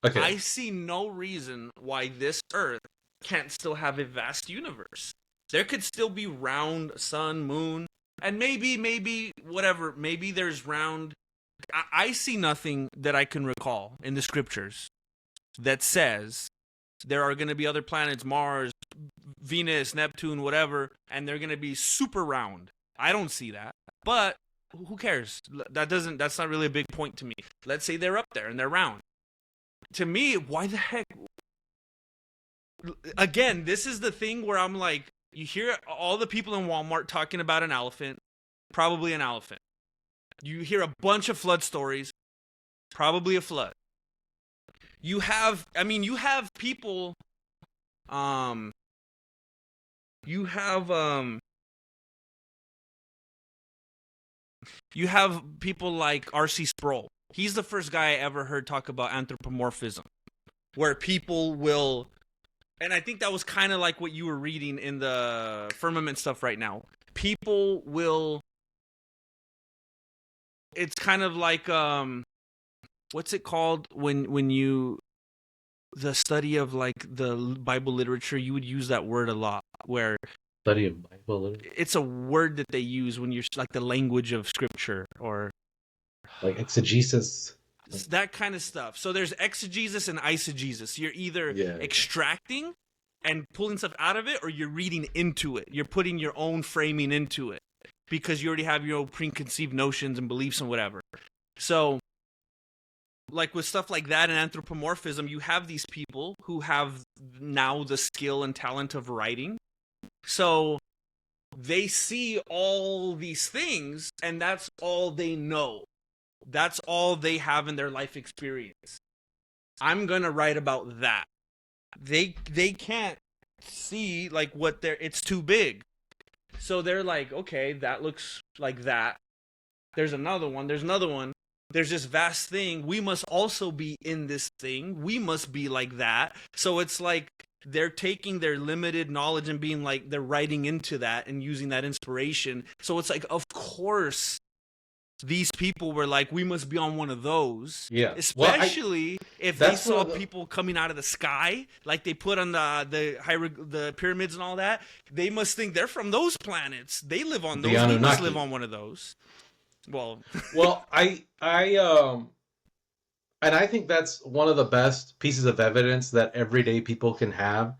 Okay. I see no reason why this Earth can't still have a vast universe. There could still be round sun, moon, and maybe whatever. Maybe there's round. I see nothing that I can recall in the scriptures that says there are going to be other planets, Mars, Venus, Neptune, whatever, and they're going to be super round. I don't see that. But who cares? That's not really a big point to me. Let's say they're up there and they're round. To me, why the heck? Again, this is the thing where I'm like, you hear all the people in Walmart talking about an elephant, probably an elephant. You hear a bunch of flood stories, probably a flood. You have people, you have people like R.C. Sproul. He's the first guy I ever heard talk about anthropomorphism, where people will, and I think that was kind of like what you were reading in the Firmament stuff right now. People will, it's kind of like, what's it called when you, the study of like the Bible literature, you would use that word a lot, where Study of Bible literature. it's a word that they use when you're like the language of scripture, or like exegesis, that kind of stuff. So there's exegesis and eisegesis. You're either extracting and pulling stuff out of it, or you're reading into it. You're putting your own framing into it because you already have your own preconceived notions and beliefs and whatever. So like with stuff like that and anthropomorphism, you have these people who have now the skill and talent of writing. So they see all these things, and that's all they know. That's all they have in their life experience. I'm going to write about that. They can't see like what it's too big. So they're like, okay, that looks like that. There's another one. There's this vast thing. We must also be in this thing. We must be like that. So it's like they're taking their limited knowledge and being like, they're writing into that and using that inspiration. So it's like, of course, these people were like, we must be on one of those. Yeah. Especially if they saw people coming out of the sky, like they put on the pyramids and all that. They must think they're from those planets. They live on those. We must live on one of those. Well, and I think that's one of the best pieces of evidence that everyday people can have,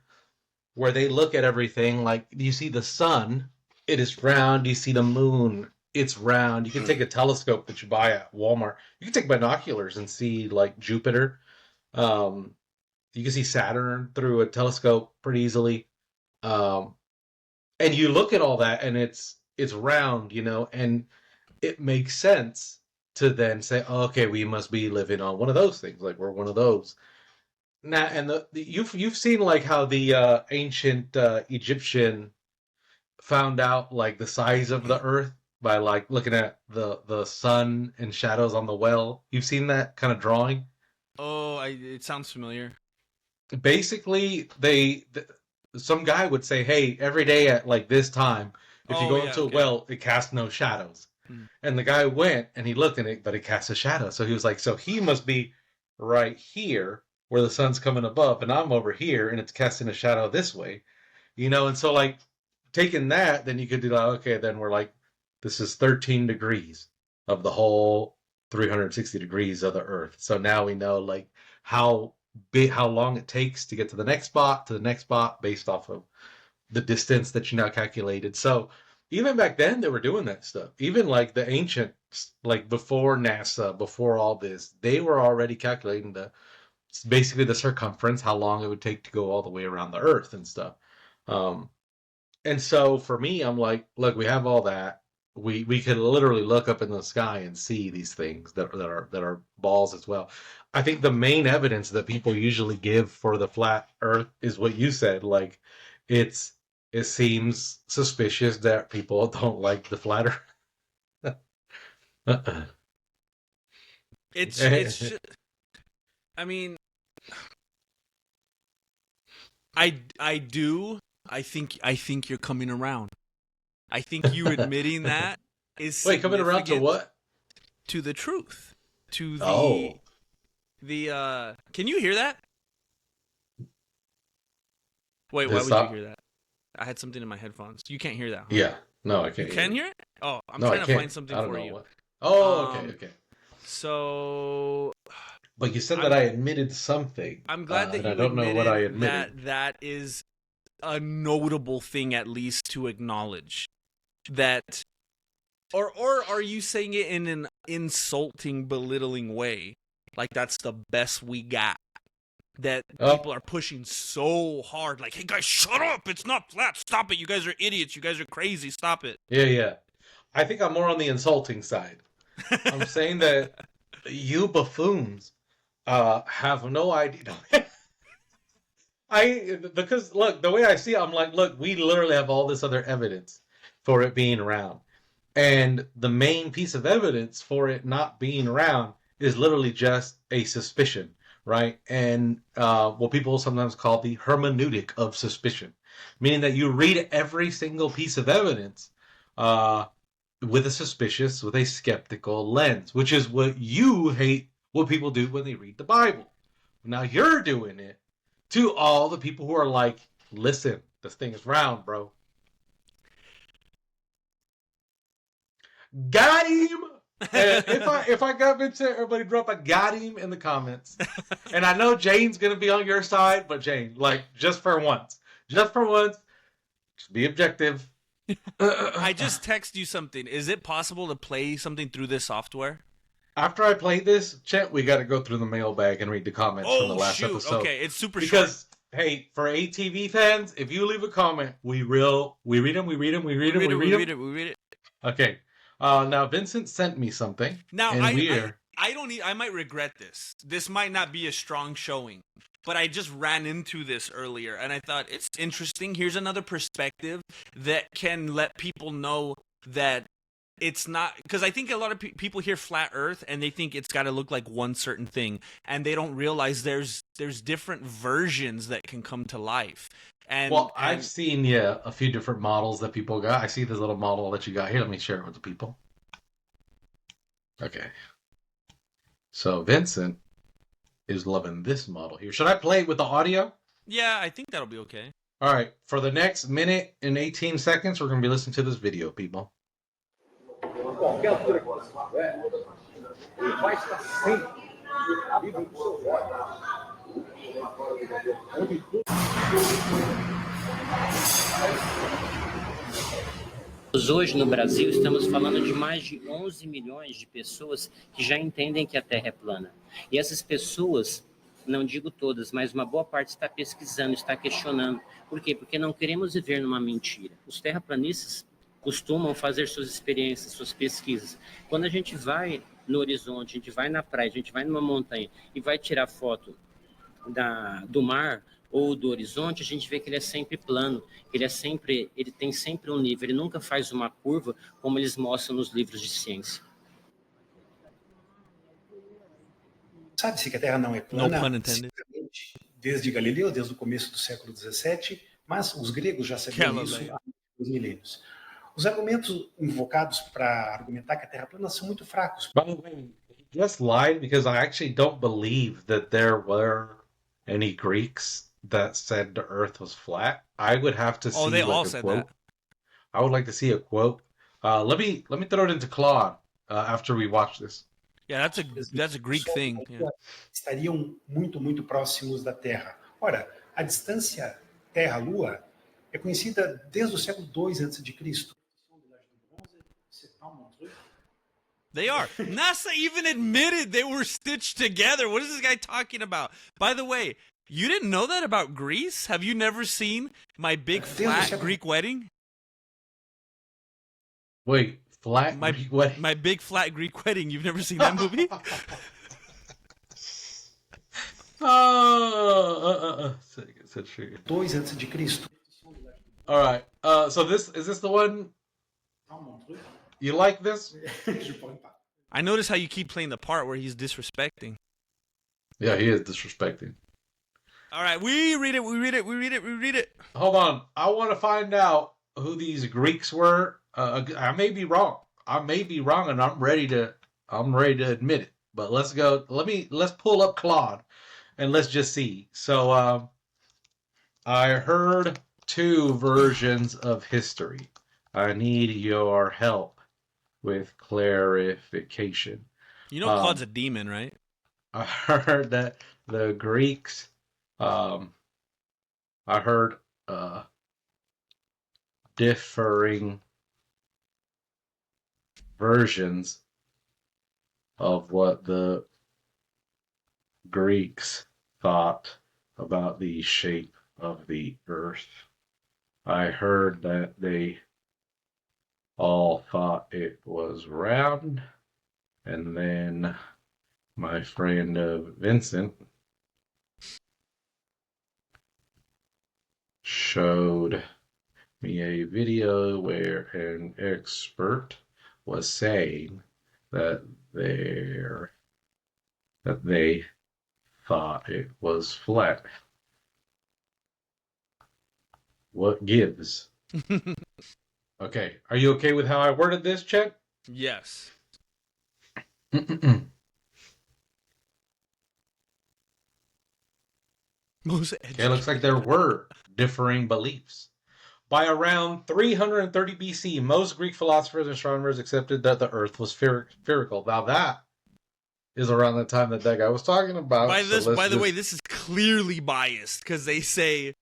where they look at everything like, you see the sun, it is round. You see the moon, it's round. You can take a telescope that you buy at Walmart. You can take binoculars and see like Jupiter. You can see Saturn through a telescope pretty easily. And you look at all that and it's round, and it makes sense to then say, oh, okay, we must be living on one of those things. Like we're one of those. Now, and you've seen like how the ancient Egyptian found out like the size of the earth by like looking at the sun and shadows on the well. You've seen that kind of drawing? Oh, it sounds familiar. Basically, some guy would say, hey, every day at like this time, if you go into a well, it casts no shadows. And the guy went and he looked at it, but it cast a shadow. So he was like, so he must be right here where the sun's coming above, and I'm over here and it's casting a shadow this way, And so like taking that, then you could do like, okay, then we're like, this is 13 degrees of the whole 360 degrees of the earth. So now we know like how long it takes to get to the next spot based off of the distance that you now calculated. So even back then, they were doing that stuff. Even like the ancients, like before NASA, before all this, they were already calculating basically the circumference, how long it would take to go all the way around the Earth and stuff. And so for me, I'm like, look, we have all that. We could literally look up in the sky and see these things that are balls as well. I think the main evidence that people usually give for the flat Earth is what you said, like it's it seems suspicious that people don't like the flat Earth. It's I mean, I do. I think you're coming around. I think you admitting that is Wait, coming around to significant what? to the truth. To Oh, the can you hear that? Wait, did why it would you stop? hear that? I had something in my headphones. You can't hear that, huh? Yeah. No, I You can't hear can it. hear it? Oh, I'm No, I trying to can't. find something I don't for know you. what. Oh, okay, Um okay. so But you said that I'm I admitted something, I'm glad that and I you don't know what I admitted admitted. that is a notable thing at least to acknowledge. That or are you saying it in an insulting, belittling way? Like that's the best we got. That people Oh, are pushing so hard, like, hey guys, shut up! It's not flat. Stop it! You guys are idiots. You guys are crazy. Stop it. yeah, yeah. I think I'm more on the insulting side. I'm saying that you buffoons have no idea. Because look, the way I see it, I'm like, look, we literally have all this other evidence for it being round. And the main piece of evidence for it not being round is literally just a suspicion, right? And what people sometimes call the hermeneutic of suspicion, meaning that you read every single piece of evidence uh, with a skeptical lens, which is what you hate what people do when they read the Bible. Now you're doing it to all the people who are like, listen, this thing is round, bro. Got him. And if I got Vincent, everybody drop a got him in the comments. And I know Jane's gonna be on your side, but Jane, like just for once, just be objective. I just text you something. Is it possible to play something through this software? After I play this, Chet, we got to go through the mailbag and read the comments from the Oh last shoot! episode. Okay, it's super short. Because hey, for ATV fans, if you leave a comment, we read them. We read it. Okay. Now Vincent sent me something. Now and I don't need. I might regret this. This might not be a strong showing, but I just ran into this earlier, and I thought it's interesting. Here's another perspective that can let people know that it's not, because I think a lot of people hear flat Earth and they think it's got to look like one certain thing, and they don't realize there's different versions that can come to life. I've seen a few different models that people got. I see this little model that you got here. Let me share it with the people. Okay. So Vincent is loving this model here. Should I play it with the audio? Yeah, I think that'll be okay. All right. For the next minute and 18 seconds, we're going to be listening to this video, people. Qualquer altura que você tiver, ele vai estar sempre livre do seu voto. Onde tudo. Hoje no Brasil estamos falando de mais de 11 milhões de pessoas que já entendem que a Terra é plana. E essas pessoas, não digo todas, mas uma boa parte está pesquisando, está questionando. Por quê? Porque não queremos viver numa mentira. Os terraplanistas costumam fazer suas experiências, suas pesquisas. Quando a gente vai no horizonte, a gente vai na praia, a gente vai numa montanha e vai tirar foto do mar ou do horizonte, a gente vê que ele é sempre plano, ele tem sempre um nível, ele nunca faz uma curva como eles mostram nos livros de ciência. Sabe-se que a Terra não é plana, desde Galileu, desde o começo do século XVII, mas os gregos já sabiam isso há muitos milênios. Os argumentos invocados para argumentar que a Terra é plana são muito fracos. By the way, he just lied because I actually don't believe that there were any Greeks that said the Earth was flat. I would have to see. Oh, they all a said quote. that. I would like to see a quote. Let me throw it into Claude after we watch this. Yeah, that's a Greek thing. Yeah. Estariam muito próximos da Terra. Ora, a distância Terra-Lua é conhecida desde o século II a.C. They are. NASA even admitted they were stitched together. What is this guy talking about? By the way, you didn't know that about Greece? Have you never seen My Big Flat Greek Wedding? Wait, Greek Wedding? My Big Flat Greek Wedding. You've never seen that movie? All right. So is this the one you like? This? I notice how you keep playing the part where he's disrespecting. Yeah, he is disrespecting. All right, we read it. Hold on. I want to find out who these Greeks were. I may be wrong. And I'm ready to admit it. But let's go. Let's pull up Claude and let's just see. So I heard 2 versions of history. I need your help with clarification. You know Claude's a demon, right? I heard that the Greeks, I heard differing versions of what the Greeks thought about the shape of the earth. I heard that they all thought it was round, and then my friend Vincent showed me a video where an expert was saying that they thought it was flat. What gives? Okay, are you okay with how I worded this, Chet? Yes. Okay, looks like there were differing beliefs. By around 330 BC, most Greek philosophers and astronomers accepted that the Earth was spherical. Now that is around the time that guy was talking about. By the way, this is clearly biased because they say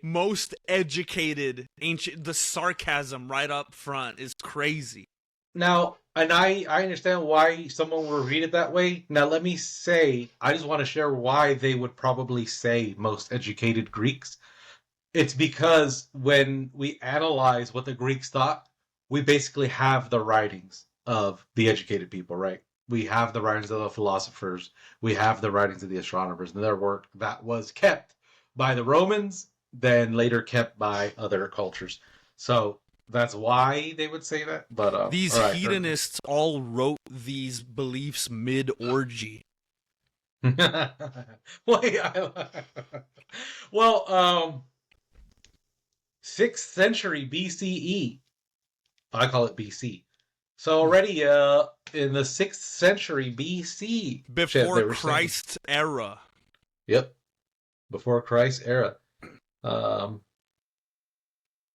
most educated ancient. The sarcasm right up front is crazy. Now, and I understand why someone would read it that way. Now, let me say, I just want to share why they would probably say most educated Greeks. It's because when we analyze what the Greeks thought, we basically have the writings of the educated people, right? We have the writings of the philosophers. We have the writings of the astronomers and their work that was kept by the Romans, then later kept by other cultures. So that's why they would say that. But these hedonists all wrote these beliefs mid-orgy. Well, 6th century BCE. I call it BC. So already in the 6th century BC. Before Christ's era. Yep. Before Christ's era.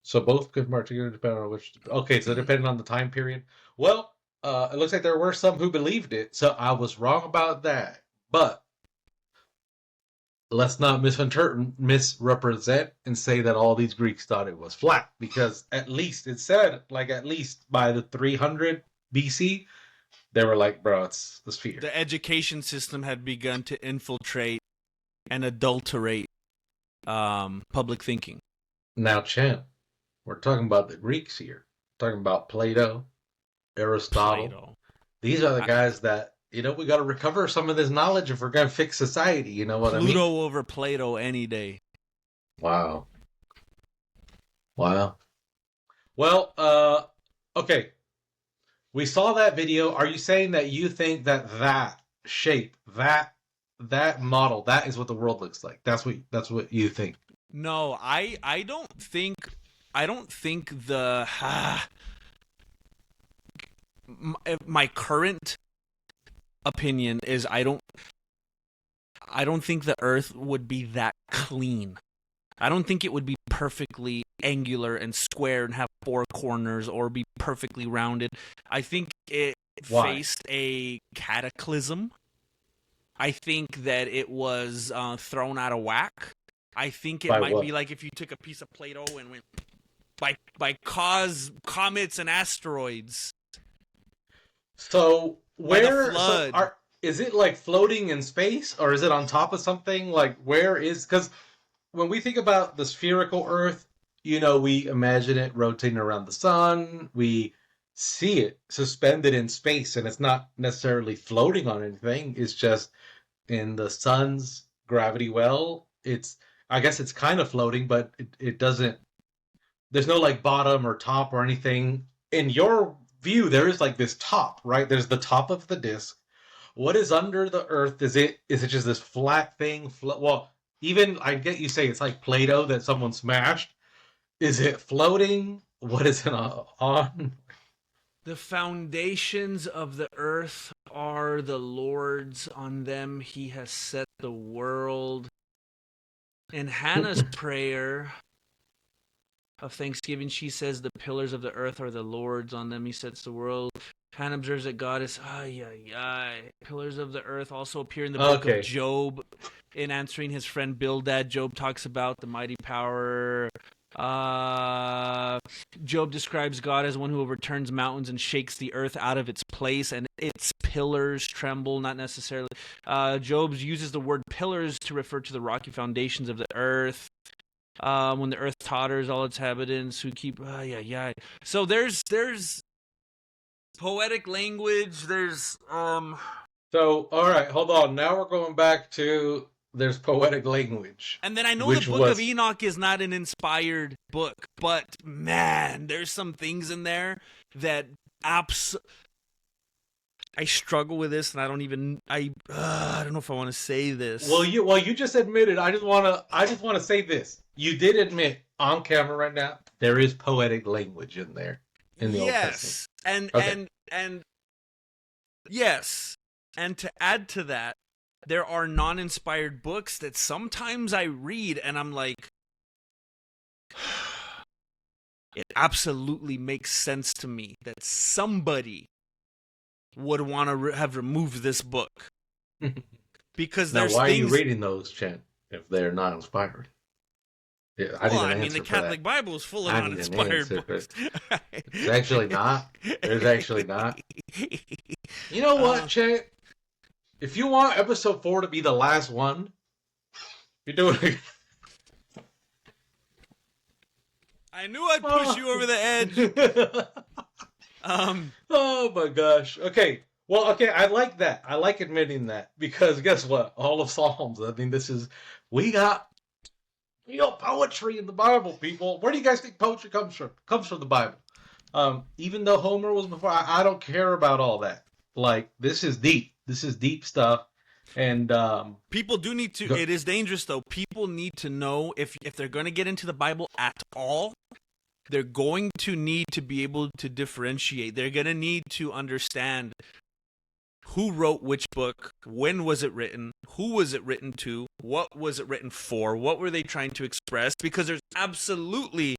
So both could march together depending on which. Okay, so depending on the time period. Well, it looks like there were some who believed it, so I was wrong about that. But let's not misrepresent and say that all these Greeks thought it was flat, because at least it said, like, at least by the 300 BC, they were like, bro, it's the sphere. The education system had begun to infiltrate and adulterate public thinking. Now, champ, we're talking about the Greeks here. We're talking about Plato, Aristotle. These are the guys that, we got to recover some of this knowledge if we're going to fix society. You know what I mean? Pluto over Plato any day. Wow. Well, okay. We saw that video. Are you saying that you think that shape, that model, that is what the world looks like? That's what you think? No, I don't think the my current opinion is I don't think the Earth would be that clean. I don't think it would be perfectly angular and square and have 4 corners or be perfectly rounded. I think it faced a cataclysm. I think that it was thrown out of whack. I think it might be like if you took a piece of Play-Doh and went by comets and asteroids. So is it like floating in space, or is it on top of something? Like, where is, because when we think about the spherical Earth, we imagine it rotating around the sun. We see it suspended in space, and it's not necessarily floating on anything. It's just in the sun's gravity well. I guess it's kind of floating, but it doesn't there's no like bottom or top or anything. In your view, there is like this top, right? There's the top of the disc. What is under the earth? Is it just this flat thing? Well, even I get you say it's like Play-Doh that someone smashed. Is it floating? What is it on? The foundations of the earth are the Lord's. On them he has set the world. In Hannah's prayer of thanksgiving, she says the pillars of the earth are the Lord's. On them he sets the world. Hannah observes that God is, pillars of the earth also appear in the book of Job. In answering his friend Bildad, Job talks about the mighty power. Job describes God as one who overturns mountains and shakes the earth out of its place, and its pillars tremble, not necessarily. Job uses the word pillars to refer to the rocky foundations of the earth. When the earth totters, all its inhabitants who keep, So there's poetic language, there's So, all right, hold on. Now we're going back to there's poetic language. And then I know the book of Enoch is not an inspired book, but man, there's some things in there that I struggle with this, and I don't know if I want to say this. Well, you just admitted. I just want to say this. You did admit on camera right now there is poetic language in there in the Old Testament. And yes, and to add to that, there are non-inspired books that sometimes I read and I'm like, it absolutely makes sense to me that somebody would want to have removed this book. Because now, there's why things... are you reading those, Chen, if they're not inspired? Yeah, the Catholic Bible is full of uninspired books. It's actually not. There's actually not. You know what, Chen? If you want episode 4 to be the last one, you're doing it. I knew I'd push you over the edge. Oh my gosh. Okay. Well, okay, I like that. I like admitting that because guess what? All of Psalms. I mean, we got poetry in the Bible, people. Where do you guys think poetry comes from? It comes from the Bible. Even though Homer was before, I don't care about all that. Like, this is deep. This is deep stuff. And people do need to. It is dangerous, though. People need to know if they're going to get into the Bible at all, they're going to need to be able to differentiate. They're going to need to understand who wrote which book, when was it written, who was it written to, what was it written for, what were they trying to express, because there's absolutely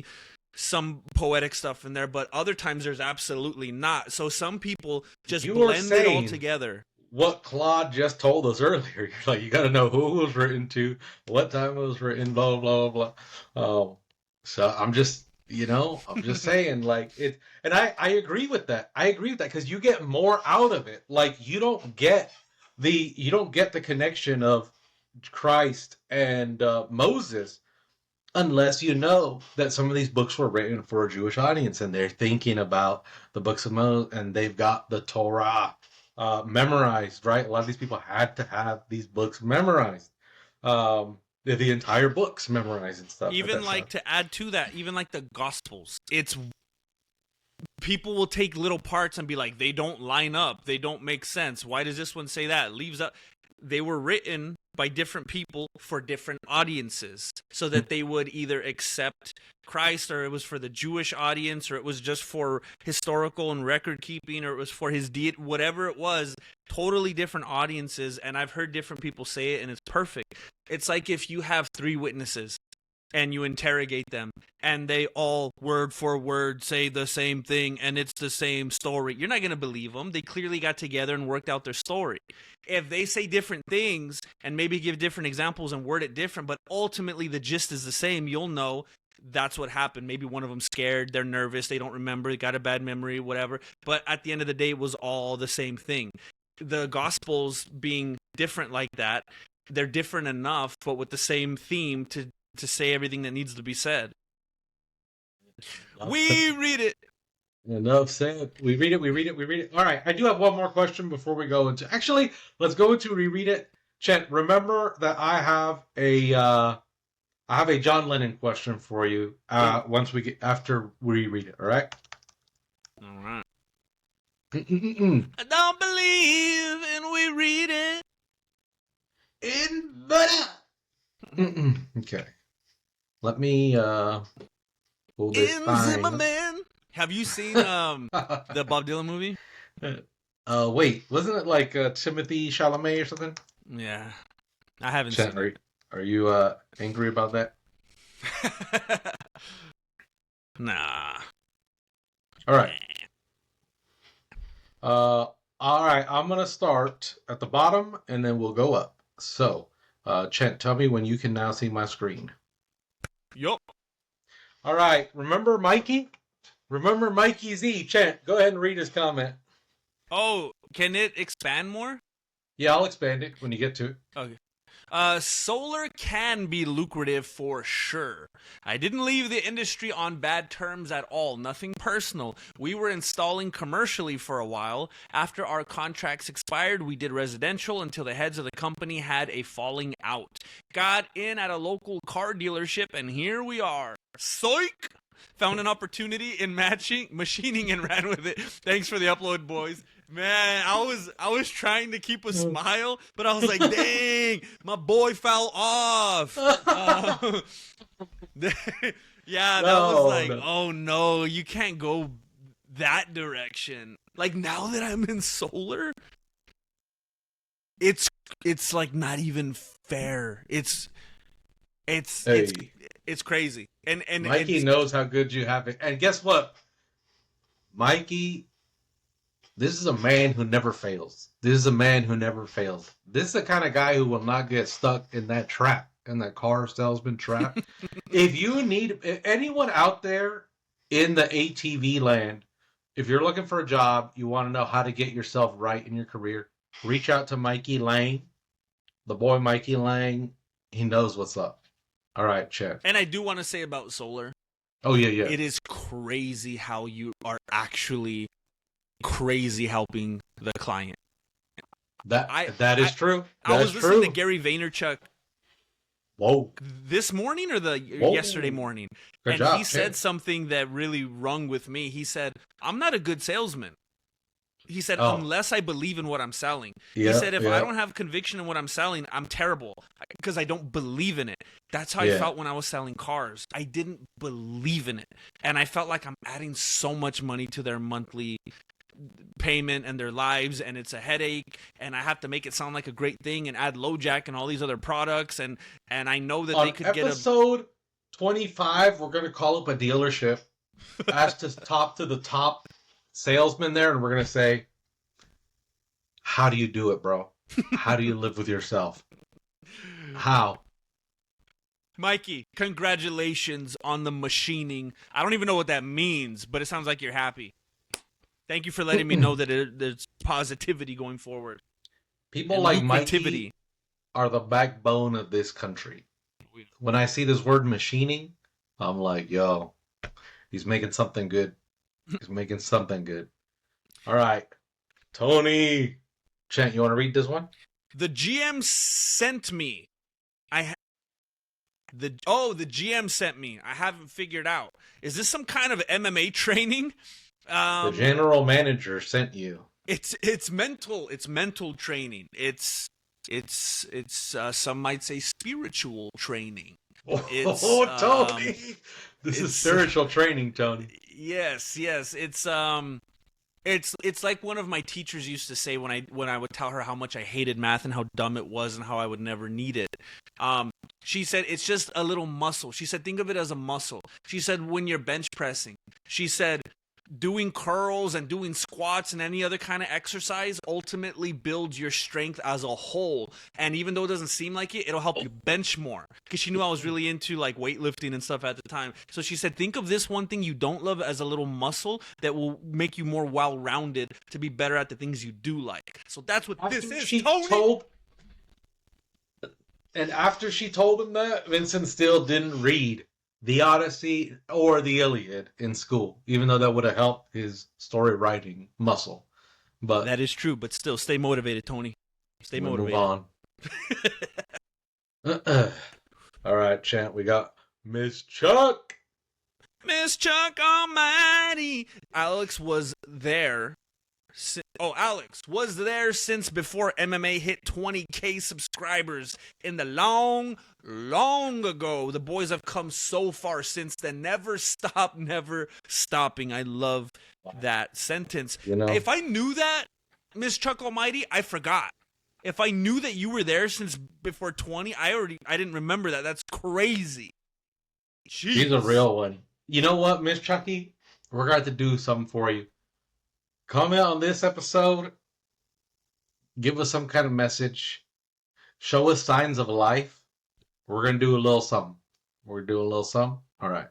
some poetic stuff in there, but other times there's absolutely not. So some people just blend it all together. What Claude just told us earlier, you're like, you got to know who it was written to, what time it was written, blah, blah, blah, blah. So I'm just... I'm just saying, like, it, and I agree with that. I agree with that because you get more out of it. Like, you don't get the connection of Christ and Moses unless you know that some of these books were written for a Jewish audience and they're thinking about the books of Moses and they've got the Torah memorized, right? A lot of these people had to have these books memorized. The entire books memorized and stuff. Even like to add to that, even like the Gospels, it's people will take little parts and be like, they don't line up, they don't make sense. Why does this one say that? Leaves out. They were written by different people for different audiences, so that they would either accept Christ, or it was for the Jewish audience, or it was just for historical and record keeping, or it was for his deity, whatever it was. Totally different audiences, and I've heard different people say it, and it's perfect. It's like if you have 3 witnesses and you interrogate them and they all word for word say the same thing and it's the same story. You're not going to believe them. They clearly got together and worked out their story. If they say different things and maybe give different examples and word it different, but ultimately the gist is the same, you'll know that's what happened. Maybe one of them scared, they're nervous, they don't remember, they got a bad memory, whatever. But at the end of the day, it was all the same thing. The Gospels being different like that, they're different enough, but with the same theme to say everything that needs to be said. We read it. Enough said. We read it. All right. I do have one more question before we go into... Actually, let's go into reread it. Chet, remember that I I have a John Lennon question for you. After we read it. All right. All right. Mm-mm-mm. I don't believe, and we read it. In the okay. Let me pull this In thing. Zimmerman. Have you seen the Bob Dylan movie? Wait, wasn't it like Timothy Chalamet or something? Yeah, I haven't Chet, seen it. Are you angry about that? Nah. All right. All right. I'm gonna start at the bottom, and then we'll go up. So, Chet, tell me when you can now see my screen. Yup. All right. Remember Mikey? Remember Mikey Z? Chet, go ahead and read his comment. Oh, can it expand more? Yeah, I'll expand it when you get to it. Okay. Solar can be lucrative for sure. I didn't leave the industry on bad terms at all. Nothing personal. We were installing commercially for a while. After our contracts expired, we did residential until the heads of the company had a falling out. Got in at a local car dealership, and here we are. Psych! Found an opportunity in machining and ran with it. Thanks for the upload, boys. Man, I was trying to keep a smile, but I was like, dang, my boy fell off. Yeah, that was like, oh no, you can't go that direction. Like now that I'm in solar, it's like not even fair. It's crazy. And Mikey knows how good you have it. And guess what? Mikey, this is a man who never fails. This is a man who never fails. This is the kind of guy who will not get stuck in that trap, in that car salesman trap. If anyone out there in the ATV land, if you're looking for a job, you want to know how to get yourself right in your career, reach out to Mikey Lang, the boy Mikey Lang. He knows what's up. All right, Chet. And I do want to say about solar. Oh, yeah. It is crazy how you are actually crazy helping the client. That is true. I was listening to Gary Vaynerchuk. Whoa. This morning or yesterday morning. Good and job, he said something that really rung with me. He said, I'm not a good salesman. He said, unless I believe in what I'm selling. He said, if I don't have conviction in what I'm selling, I'm terrible because I don't believe in it. That's how I felt when I was selling cars. I didn't believe in it. And I felt like I'm adding so much money to their monthly payment and their lives, and it's a headache, and I have to make it sound like a great thing and add LoJack and all these other products, and I know that they could get episode 25, we're going to call up a dealership, ask to talk to the top salesman there, and we're going to say, how do you do it, bro? How do you live with yourself? How? Mikey, congratulations on the machining. I don't even know what that means, but it sounds like you're happy. Thank you for letting me know that there's positivity going forward. People like Mikey are the backbone of this country. When I see this word machining, I'm like, yo, he's making something good. He's making something good. All right. Tony. Chant, you want to read this one? The GM sent me. The GM sent me. I haven't figured out. Is this some kind of MMA training? The general manager sent you. It's mental. It's mental training. It's some might say spiritual training. Tony, this is spiritual training, Tony. Yes. It's like one of my teachers used to say when I would tell her how much I hated math and how dumb it was and how I would never need it. She said it's just a little muscle. She said think of it as a muscle. She said when you're bench pressing. She said doing curls and doing squats and any other kind of exercise ultimately builds your strength as a whole. And even though it doesn't seem like it, it'll help you bench more. Because she knew I was really into like weightlifting and stuff at the time. So she said, think of this one thing you don't love as a little muscle that will make you more well-rounded to be better at the things you do like. So that's what this is, Tony. And after she told him that, Vincent still didn't read the Odyssey or the Iliad in school, even though that would have helped his story writing muscle. But that is true, but still, stay motivated, Tony. Stay motivated. Move on. All right, chant. We got Miss Chuck. Miss Chuck Almighty. Alex was there. Alex was there since before MMA hit 20K subscribers in the long ago. The boys have come so far since then. Never stop, never stopping. I love that sentence. You know, if I knew that, Miss Chuck Almighty, I forgot. If I knew that you were there since before 20, I didn't remember that. That's crazy. Jeez. She's a real one. You know what, Miss Chucky? We're going to have to do something for you. Comment on this episode. Give us some kind of message. Show us signs of life. We're going to do a little something. We're going to do a little something. All right.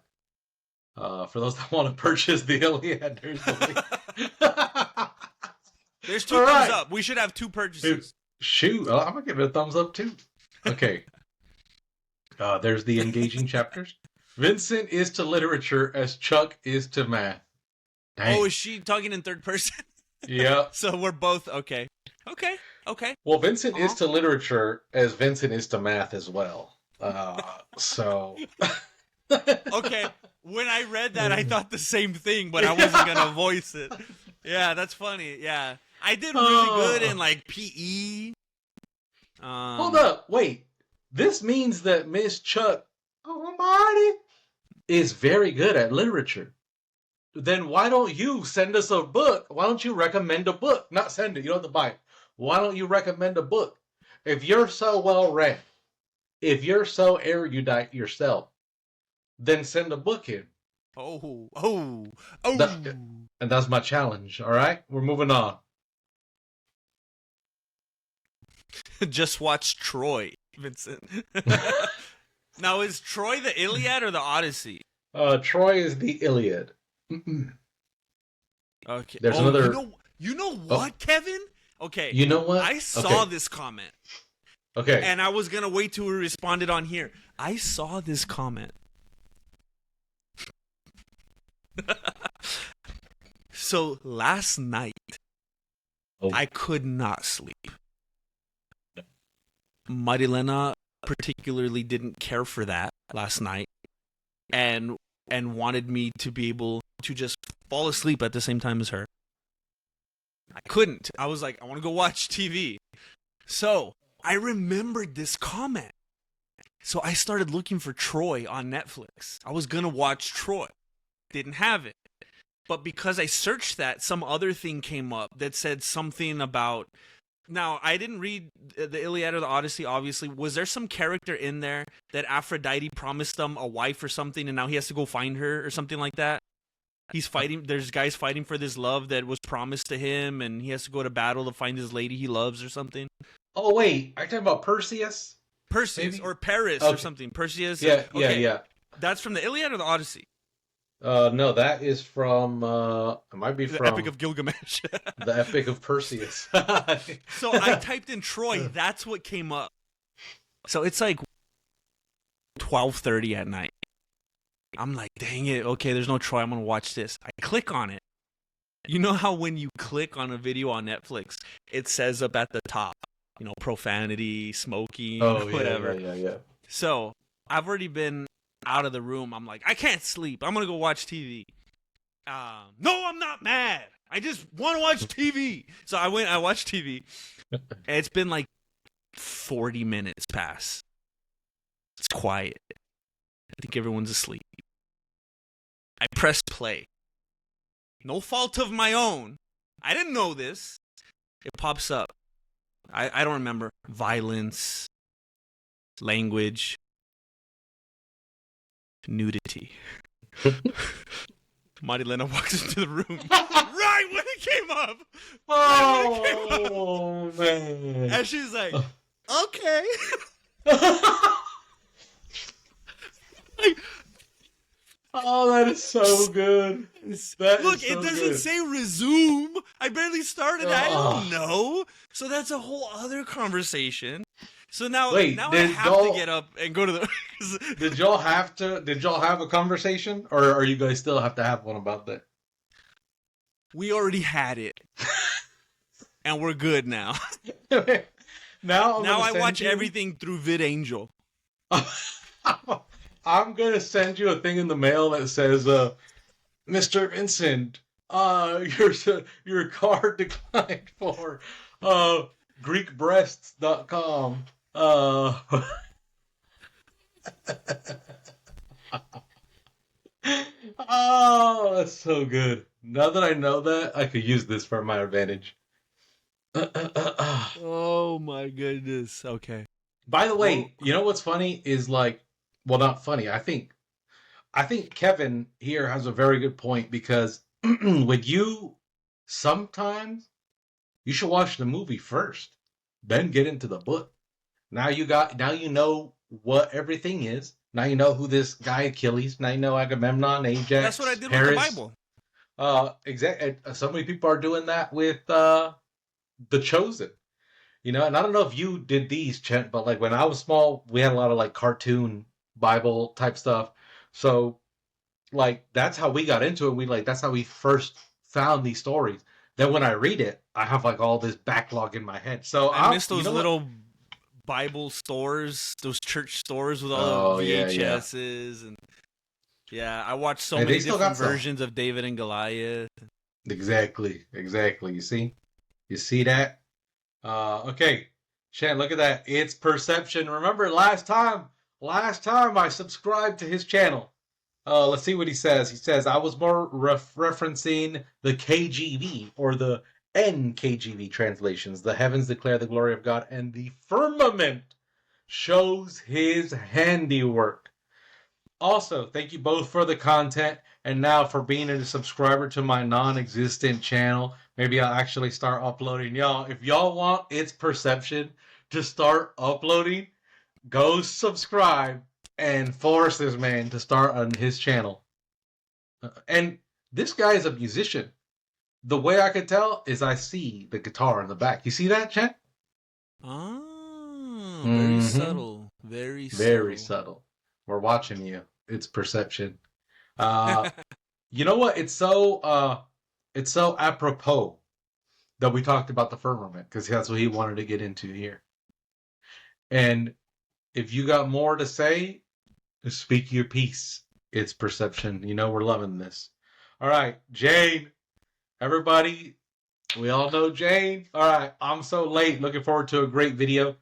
For those that want to purchase the Iliad, there's the link. There's 2 thumbs up. We should have 2 purchases. Dude, shoot. I'm going to give it a thumbs up too. Okay. There's the engaging chapters. Vincent is to literature as Chuck is to math. Dang. Oh, is she talking in third person? Yeah. So we're both okay. Okay. Well, Vincent is to literature as Vincent is to math as well. So. Okay. When I read that, I thought the same thing, but I wasn't gonna voice it. Yeah, that's funny. Yeah, I did really good in like PE. Hold up, wait. This means that Miss Chuck Almighty is very good at literature. Then why don't you send us a book? Why don't you recommend a book? Not send it. You don't have to buy it. Why don't you recommend a book? If you're so well read, if you're so erudite yourself, then send a book in. Oh. And that's my challenge. All right, we're moving on. Just watch Troy, Vincent. Now, is Troy the Iliad or the Odyssey? Troy is the Iliad. Okay. There's another. You know what, Kevin? Okay. You know what? I saw this comment. Okay. And I was gonna wait till we responded on here. I saw this comment. So last night, I could not sleep. Marilena particularly didn't care for that last night, and wanted me to be able to just fall asleep at the same time as her. I couldn't. I was like, I want to go watch TV. So I remembered this comment. So I started looking for Troy on Netflix. I was going to watch Troy. Didn't have it. But because I searched that, some other thing came up that said something about... Now, I didn't read the Iliad or the Odyssey, obviously. Was there some character in there that Aphrodite promised them a wife or something, and now he has to go find her or something like that? He's fighting. There's guys fighting for this love that was promised to him, and he has to go to battle to find his lady he loves or something. Oh, wait. Are you talking about Perseus? Perseus Maybe? Or Paris or something. Perseus. Yeah, okay. yeah. That's from the Iliad or the Odyssey? No, that is from, it might be the from... Epic of Gilgamesh. The Epic of Perseus. So I typed in Troy. That's what came up. So it's like 12:30 at night. I'm like, dang it. Okay, there's no Troy. I'm going to watch this. I click on it. You know how when you click on a video on Netflix, it says up at the top, profanity, smoking, whatever. Yeah. So I've already been out of the room. I'm like, I can't sleep. I'm going to go watch TV. No, I'm not mad. I just want to watch TV. So I watched TV. And it's been like 40 minutes past. It's quiet. I think everyone's asleep. I press play. No fault of my own. I didn't know this. It pops up. I don't remember. Violence. Language. Nudity. Marilena walks into the room right when it came up. Oh, man. And she's like, okay. Oh, that is so good. Look, it doesn't say resume. I barely started. I don't know. So that's a whole other conversation. So now I have to get up and go to the... Did y'all have a conversation? Or are you guys still have to have one about that? We already had it. And we're good now. Now I watch everything through VidAngel. I'm gonna send you a thing in the mail that says, Mr. Vincent, your card declined for GreekBreasts.com. Oh, that's so good. Now that I know that, I could use this for my advantage. Oh my goodness. Okay. By the way, you know what's funny is like, well, not funny. I think Kevin here has a very good point because with you, sometimes you should watch the movie first, then get into the book. Now you know what everything is. Now you know who this guy Achilles. Now you know Agamemnon, Ajax. That's what I did Paris. with the Bible. Exactly. So many people are doing that with The Chosen. You know, and I don't know if you did these, Chent, but like when I was small, we had a lot of like cartoon Bible type stuff. So like that's how we got into it. That's how we first found these stories. Then when I read it, I have like all this backlog in my head. So I miss those little Bible stores, those church stores with all the VHSs, and I watched so many different versions of David and Goliath. Exactly. You see that? Okay, Shan, look at that. It's perception. Remember last time I subscribed to his channel. Let's see what he says. He says, I was more referencing the KJV or the NKJV translations. The heavens declare the glory of God, and the firmament shows his handiwork. Also, thank you both for the content, and now for being a subscriber to my non-existent channel. Maybe I'll actually start uploading. Y'all, if y'all want It's Perception to start uploading, go subscribe and force this man to start on his channel. And this guy is a musician. The way I could tell is I see the guitar in the back. You see that, Chet? Oh, very subtle. Very subtle. We're watching you. It's perception. You know what? It's so apropos that we talked about the firmament, because that's what he wanted to get into here. And if you got more to say, speak your piece. It's perception. You know we're loving this. All right, Jane. Everybody, we all know Jane. All right, I'm so late. Looking forward to a great video.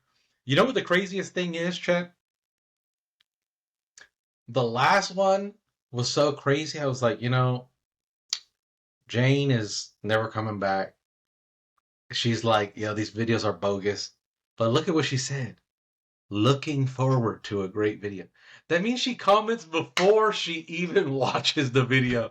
You know what the craziest thing is, Chet? The last one was so crazy. I was like, Jane is never coming back. She's like, these videos are bogus. But look at what she said. Looking forward to a great video. That means she comments before she even watches the video.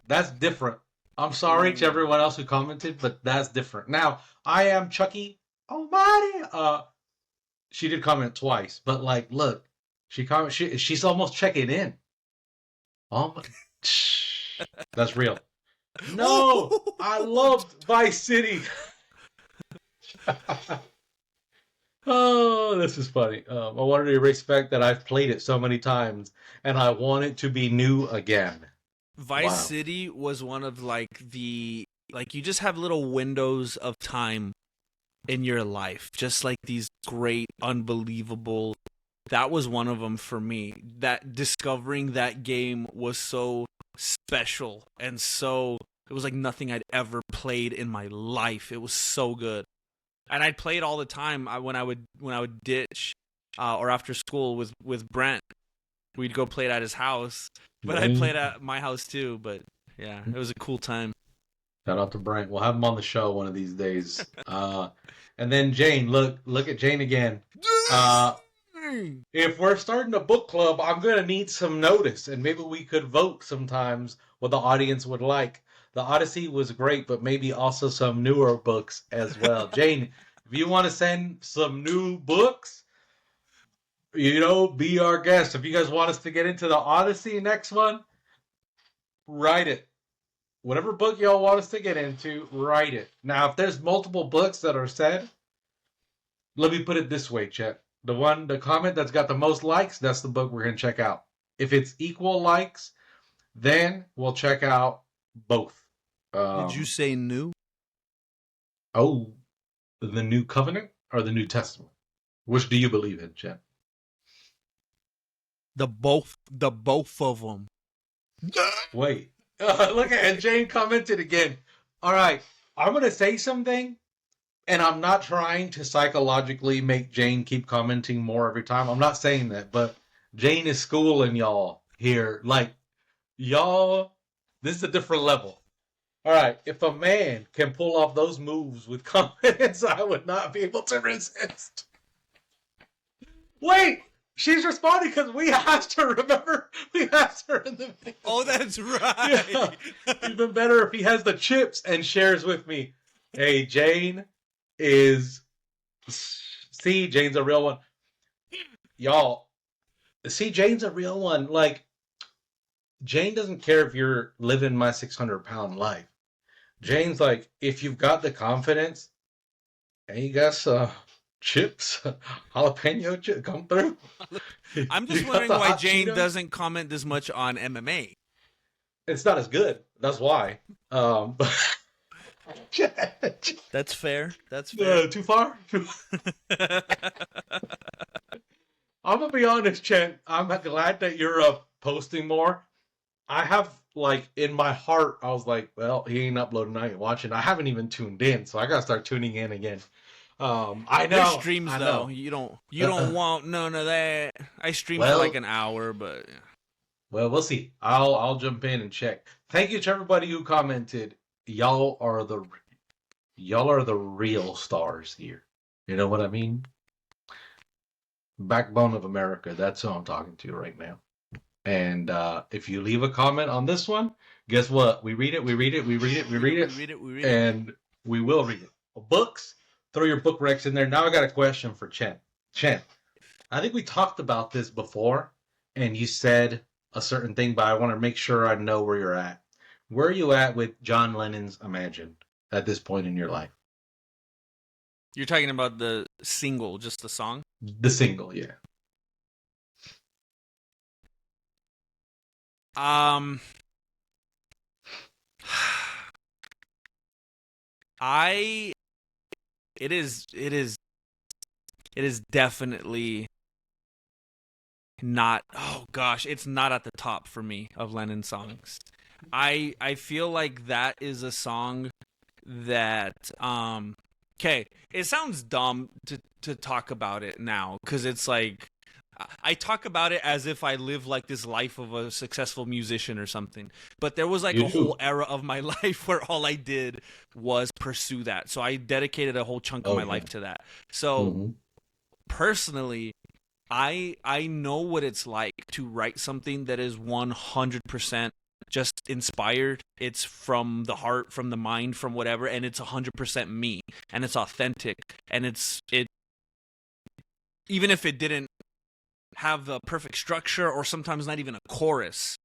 That's different. I'm sorry to everyone else who commented, but that's different. Now, I am Chucky Almighty. She did comment twice, but like, look, she's almost checking in. That's real. No, I loved Vice City. Oh, this is funny. I wanted to respect that I've played it so many times, and I want it to be new again. Vice City was one of you just have little windows of time in your life, just like these great, unbelievable. That was one of them for me. That discovering that game was so special, and it was like nothing I'd ever played in my life. It was so good. And I'd play it all the time when I would ditch or after school with Brent. We'd go play it at his house, but I'd play it at my house too. But yeah, it was a cool time. Shout out to Brent. We'll have him on the show one of these days. And then Jane, look at Jane again. If we're starting a book club, I'm gonna need some notice, and maybe we could vote sometimes what the audience would like. The Odyssey was great, but maybe also some newer books as well. Jane, if you want to send some new books, be our guest. If you guys want us to get into the Odyssey next one, write it. Whatever book y'all want us to get into, write it. Now, if there's multiple books that are said, let me put it this way, Chet. The comment that's got the most likes, that's the book we're going to check out. If it's equal likes, then we'll check out both. Did you say new? Oh, the New Covenant or the New Testament? Which do you believe in, Jen? The both of them. Wait. Look at it. Jane commented again. All right. I'm going to say something, and I'm not trying to psychologically make Jane keep commenting more every time. I'm not saying that, but Jane is schooling y'all here. Like, y'all, this is a different level. All right. If a man can pull off those moves with confidence, I would not be able to resist. Wait. She's responding because we asked her, remember? We asked her in the video. Oh, that's right. Yeah. Even better if he has the chips and shares with me. Hey, Jane is... See, Jane's a real one. Y'all, see, Jane's a real one. Like, Jane doesn't care if you're living my 600-pound life. Jane's like, if you've got the confidence, and you got chips, jalapeno chips, come through. I'm just wondering why Jane doesn't comment this much on MMA. It's not as good. That's why. That's fair. That's fair. Too far? I'm gonna be honest, Chen. I'm glad that you're posting more. I have, like, in my heart, I was like, well, he ain't uploading, I ain't watching. I haven't even tuned in, so I gotta start tuning in again. I know. Your streams, though, you don't want none of that. I stream for like an hour, but well, we'll see. I'll jump in and check. Thank you to everybody who commented. Y'all are the real stars here. You know what I mean? Backbone of America. That's who I'm talking to right now. And if you leave a comment on this one, guess what? We read it. And we will read it. Books. Throw your book recs in there. Now I got a question for Chen. Chen, I think we talked about this before, and you said a certain thing, but I want to make sure I know where you're at. Where are you at with John Lennon's Imagine at this point in your life? You're talking about the single, just the song? The single, yeah. It is definitely not, oh gosh, it's not at the top for me of Lennon songs. I feel like that is a song that okay, it sounds dumb to talk about it now, because it's like I talk about it as if I live like this life of a successful musician or something. But there was like a whole era of my life where all I did was pursue that. So I dedicated a whole chunk of my life to that. So personally, I know what it's like to write something that is 100% just inspired. It's from the heart, from the mind, from whatever, and it's 100% me, and it's authentic, and it even if it didn't have the perfect structure, or sometimes not even a chorus,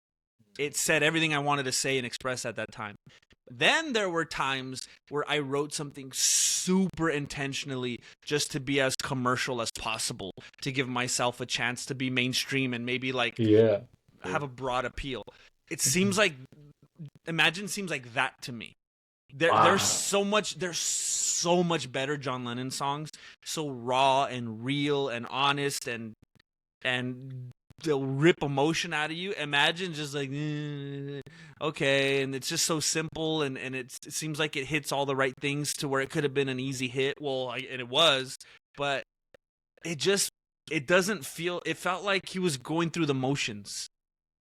it said everything I wanted to say and express at that time. Then there were times where I wrote something super intentionally just to be as commercial as possible, to give myself a chance to be mainstream and maybe like have a broad appeal. It seems like Imagine seems like that to me. There's so much better John Lennon songs, so raw and real and honest, and they'll rip emotion out of you. Imagine just like okay, and it's just so simple, and it seems like it hits all the right things to where it could have been an easy hit. Well, and it was, but it doesn't feel. It felt like he was going through the motions.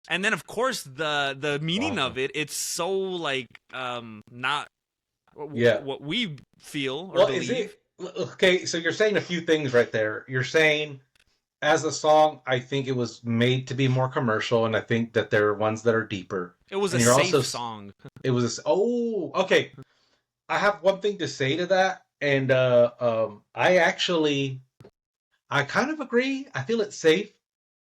And then, of course, the meaning of it, it's so, like, not what we feel or believe. Okay, so you're saying a few things right there. You're saying, as a song, I think it was made to be more commercial, and I think that there are ones that are deeper. It was a safe song. It was okay. I have one thing to say to that, and I kind of agree. I feel it's safe.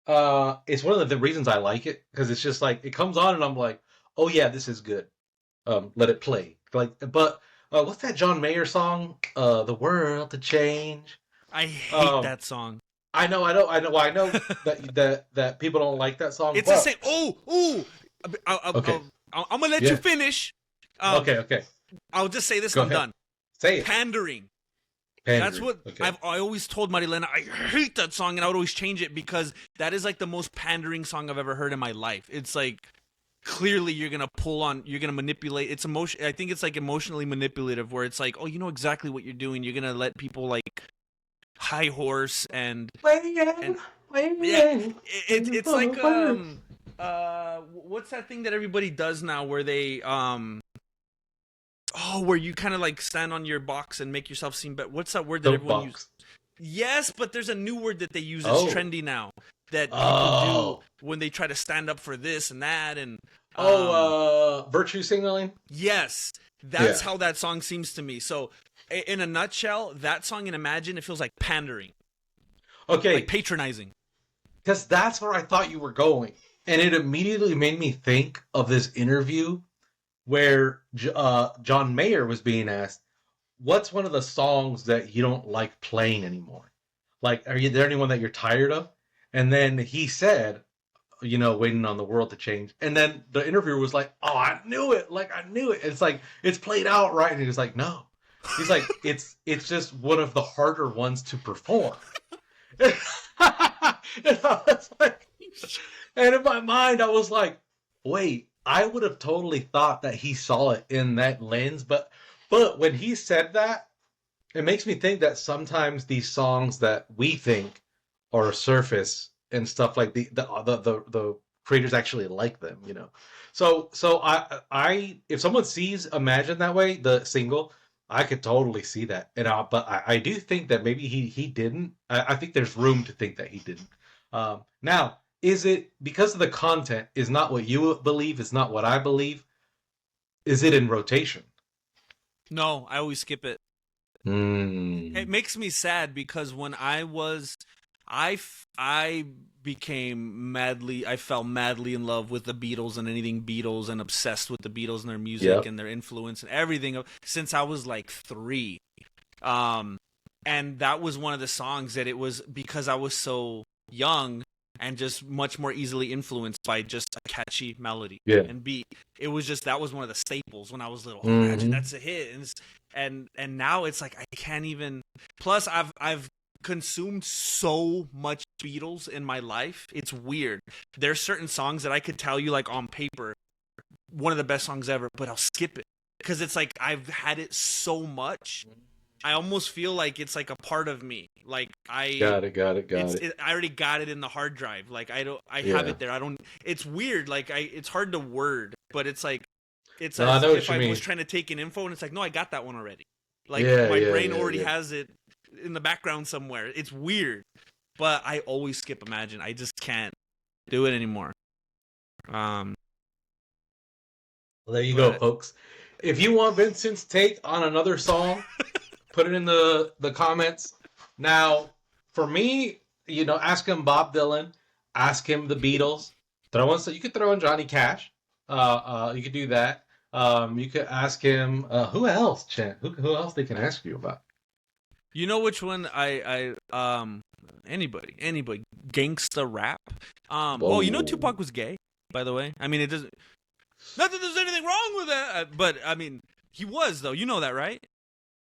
It's one of the reasons I like it, because it's just like it comes on and I'm like, oh yeah, this is good. Let it play. Like, but what's that John Mayer song? The World to Change. I hate that song. I know that people don't like that song. It's the same. Okay. I'm gonna let you finish. Okay. I'll just say this. Go I'm ahead. done. Say it. Pandering. That's what I always told Marilena. I hate that song, and I would always change it because that is like the most pandering song I've ever heard in my life. It's like clearly you're gonna manipulate. It's emotion. I think it's like emotionally manipulative, where it's like, oh, you know exactly what you're doing. You're gonna let people like high horse and yeah. It's like what's that thing that everybody does now, where they where you kind of like stand on your box and make yourself seem better. What's that word that everyone uses? Yes, but there's a new word that they use. It's trendy now that people do when they try to stand up for this and that. And virtue signaling. Yes, that's how that song seems to me. So, in a nutshell, that song in Imagine, it feels like pandering. Okay, like patronizing. Because that's where I thought you were going, and it immediately made me think of this interview where John Mayer was being asked, what's one of the songs that you don't like playing anymore? Like, are there anyone that you're tired of? And then he said, Waiting on the World to Change. And then the interviewer was like, oh, I knew it. Like, I knew it. It's like, it's played out right. And he was like, no. He's like, it's just one of the harder ones to perform. And I was like, and in my mind, I was like, wait, I would have totally thought that he saw it in that lens, but when he said that, it makes me think that sometimes these songs that we think are surface and stuff like the creators actually like them, So I if someone sees Imagine that way, the single, I could totally see that, but I do think that maybe he didn't. I think there's room to think that he didn't. Now, is it because of the content is not what you believe, is not what I believe? Is it in rotation? No, I always skip it. It makes me sad because when I fell madly in love with the Beatles and anything Beatles, and obsessed with the Beatles and their music and their influence and everything since I was like 3. And that was one of the songs that it was because I was so young and just much more easily influenced by just a catchy melody and beat. It was just, that was one of the staples when I was little. Imagine that's a hit. And now it's like I can't even. Plus, I've consumed so much Beatles in my life. It's weird. There's certain songs that I could tell you, like on paper, one of the best songs ever, but I'll skip it because it's like I've had it so much. I almost feel like it's like a part of me. Like I got it. I already got it in the hard drive. Like I have it there. It's weird. Like it's hard to word, but it's like it's as if I was trying to take in info and it's like, no, I got that one already. Like my brain already has it in the background somewhere. It's weird. But I always skip Imagine. I just can't do it anymore. Well, there you go, folks. If you want Vincent's take on another song, put it in the comments. Now, for me, ask him Bob Dylan, ask him the Beatles. You could throw in Johnny Cash. You could do that. You could ask him who else, Chan? Who else they can ask you about? You know which one anybody gangsta rap. Tupac was gay, by the way. I mean, it doesn't. Not that there's anything wrong with that, but I mean, he was though. You know that, right?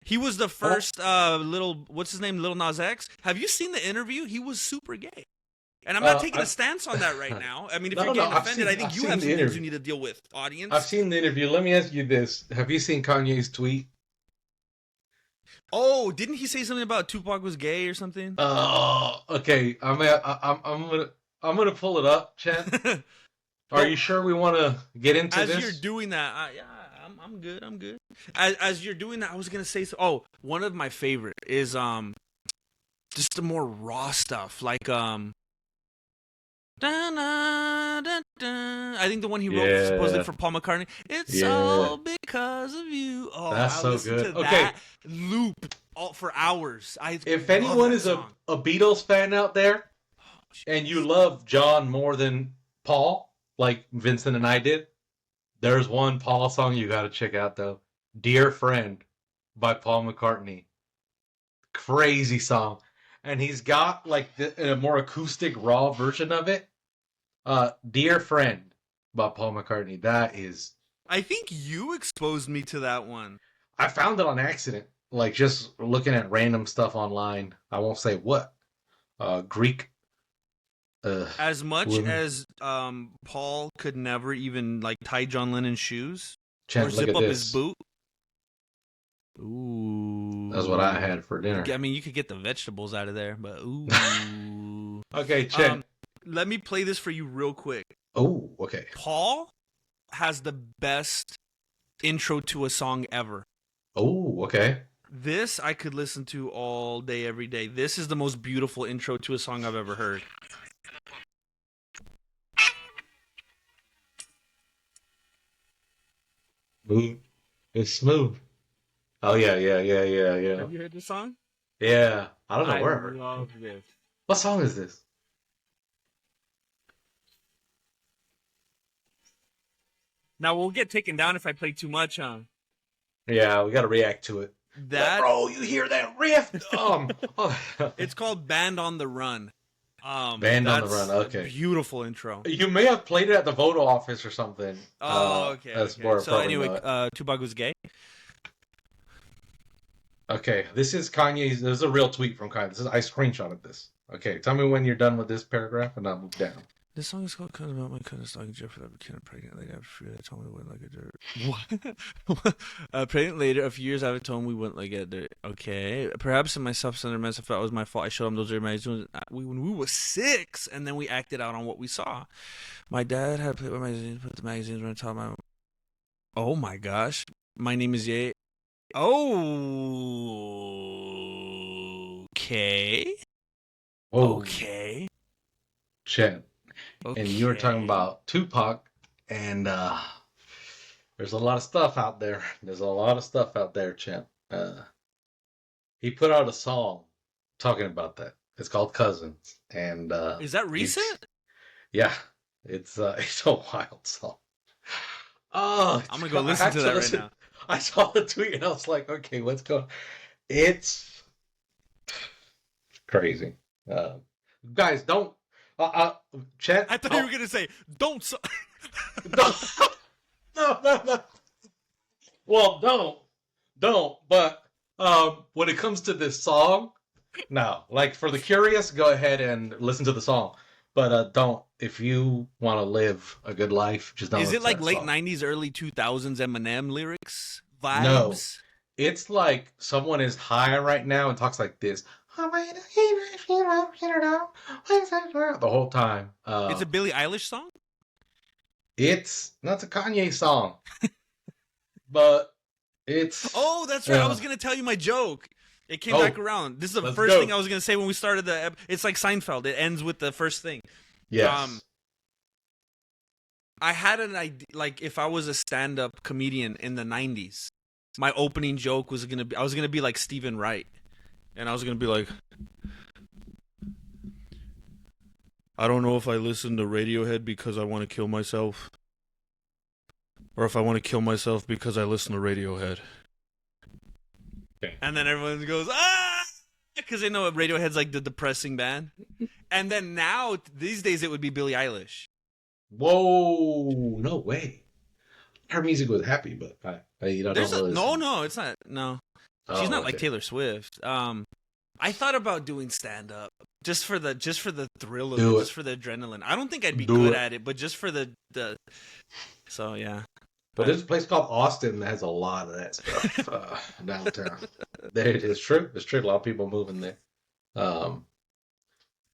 He was the first what's his name, Lil Nas X. Have you seen the interview? He was super gay. And I'm not taking a stance on that right now. I mean, if you're getting offended, I think you have some things you need to deal with, audience. I've seen the interview. Let me ask you this. Have you seen Kanye's tweet? Oh, didn't he say something about Tupac was gay or something? Oh, okay. I'm gonna pull it up, Chan. Are you sure we want to get into this? As you're doing that, I'm good. I'm good. As you're doing that, I was gonna say. One of my favorite is just the more raw stuff, like I think the one he wrote supposedly for Paul McCartney. It's all because of you. Oh, that's so good. To that loop for hours. If anyone is a Beatles fan out there, and you love John more than Paul, like Vincent and I did, there's one Paul song you got to check out though. "Dear Friend" by Paul McCartney. Crazy song. And he's got like a more acoustic, raw version of it. "Dear Friend" by Paul McCartney. That is. I think you exposed me to that one. I found it on accident. like just looking at random stuff online. I won't say what. Greek. As much women. as Paul could never even like tie John Lennon's shoes Chet, or look zip at up this. his boot. Ooh. That's what I had for dinner. I mean, you could get the vegetables out of there, but ooh. Okay, Chet. Let me play this for you real quick. Oh, okay. Paul has the best intro to a song ever. Oh, okay. This I could listen to all day, every day. This is the most beautiful intro to a song I've ever heard. Smooth. It's smooth. Oh, yeah. Have you heard this song? Yeah. I don't know where. I love this. What song is this? Now, we'll get taken down if I play too much, huh? Yeah, we got to react to it. That bro, you hear that riff? It's called Band on the Run. Band on the Run, okay. Beautiful intro. You may have played it at the photo office or something. Oh, okay. That's okay. more So anyway, know Tupac was gay. Okay, this is Kanye's. This is a real tweet from Kanye. I screenshotted this. Okay, tell me when you're done with this paragraph, and I'll move down. This song is called "Kind About My Kind of Stalking Jeff that became pregnant. Like after they told me we went like a dirt." What? Pregnant later, a few years after told me we went like a dirt. Okay, perhaps in my self-centered mess, I felt it was my fault. I showed him those early magazines when we were 6, and then we acted out on what we saw. My dad had played with magazines, put the magazines on top of my. Oh my gosh, my name is Ye. Oh. Okay. Whoa. Okay. Chet. Okay. And you were talking about Tupac, and there's a lot of stuff out there. There's a lot of stuff out there, Chet. He put out a song talking about that. It's called Cousins, and is that recent? Yeah, it's a wild song. Oh, I'm gonna go listen to that right now. I saw the tweet and I was like, okay, what's going on? It's crazy. Guys, don't. Chet. I thought you were gonna say, "Don't." No. Well, don't. But when it comes to this song, no. Like for the curious, go ahead and listen to the song. But don't. If you want to live a good life, just don't. Is it like late song. 90s, early 2000s Eminem lyrics vibes? No. It's like someone is high right now and talks like this. The whole time. It's a Billie Eilish song? It's not a Kanye song. But it's... Oh, that's right. I was going to tell you my joke. It came back around. This is the first thing I was going to say when we started the... It's like Seinfeld. It ends with the first thing. Yes. I had an idea, like if I was a stand-up comedian in the 90s, my opening joke was going to be... I was going to be like Stephen Wright. And I was going to be like... I don't know if I listen to Radiohead because I want to kill myself. Or if I want to kill myself because I listen to Radiohead. Okay. And then everyone goes, ah! Because they know Radiohead's like the depressing band. And then now, these days, it would be Billie Eilish. Whoa. No way. Her music was happy, but I don't know. No, it's not. No. She's not like Taylor Swift. I thought about doing stand-up just for the thrill of it, just for the adrenaline. I don't think I'd be good at it, but just for the so yeah. But there's a place called Austin that has a lot of that stuff downtown. There it is. True. It's true. A lot of people moving there.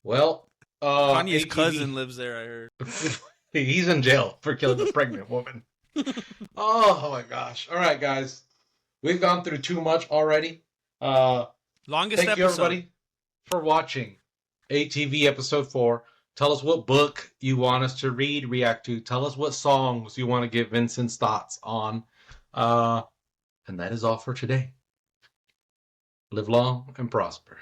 Well, Kanye's cousin lives there. I heard he's in jail for killing a pregnant woman. Oh my gosh! All right, guys, we've gone through too much already. Longest Thank episode. you, everybody, for watching ATV episode 4. Tell us what book you want us to react to. Tell us what songs you want to get Vincent's thoughts on. And that is all for today. Live long and prosper.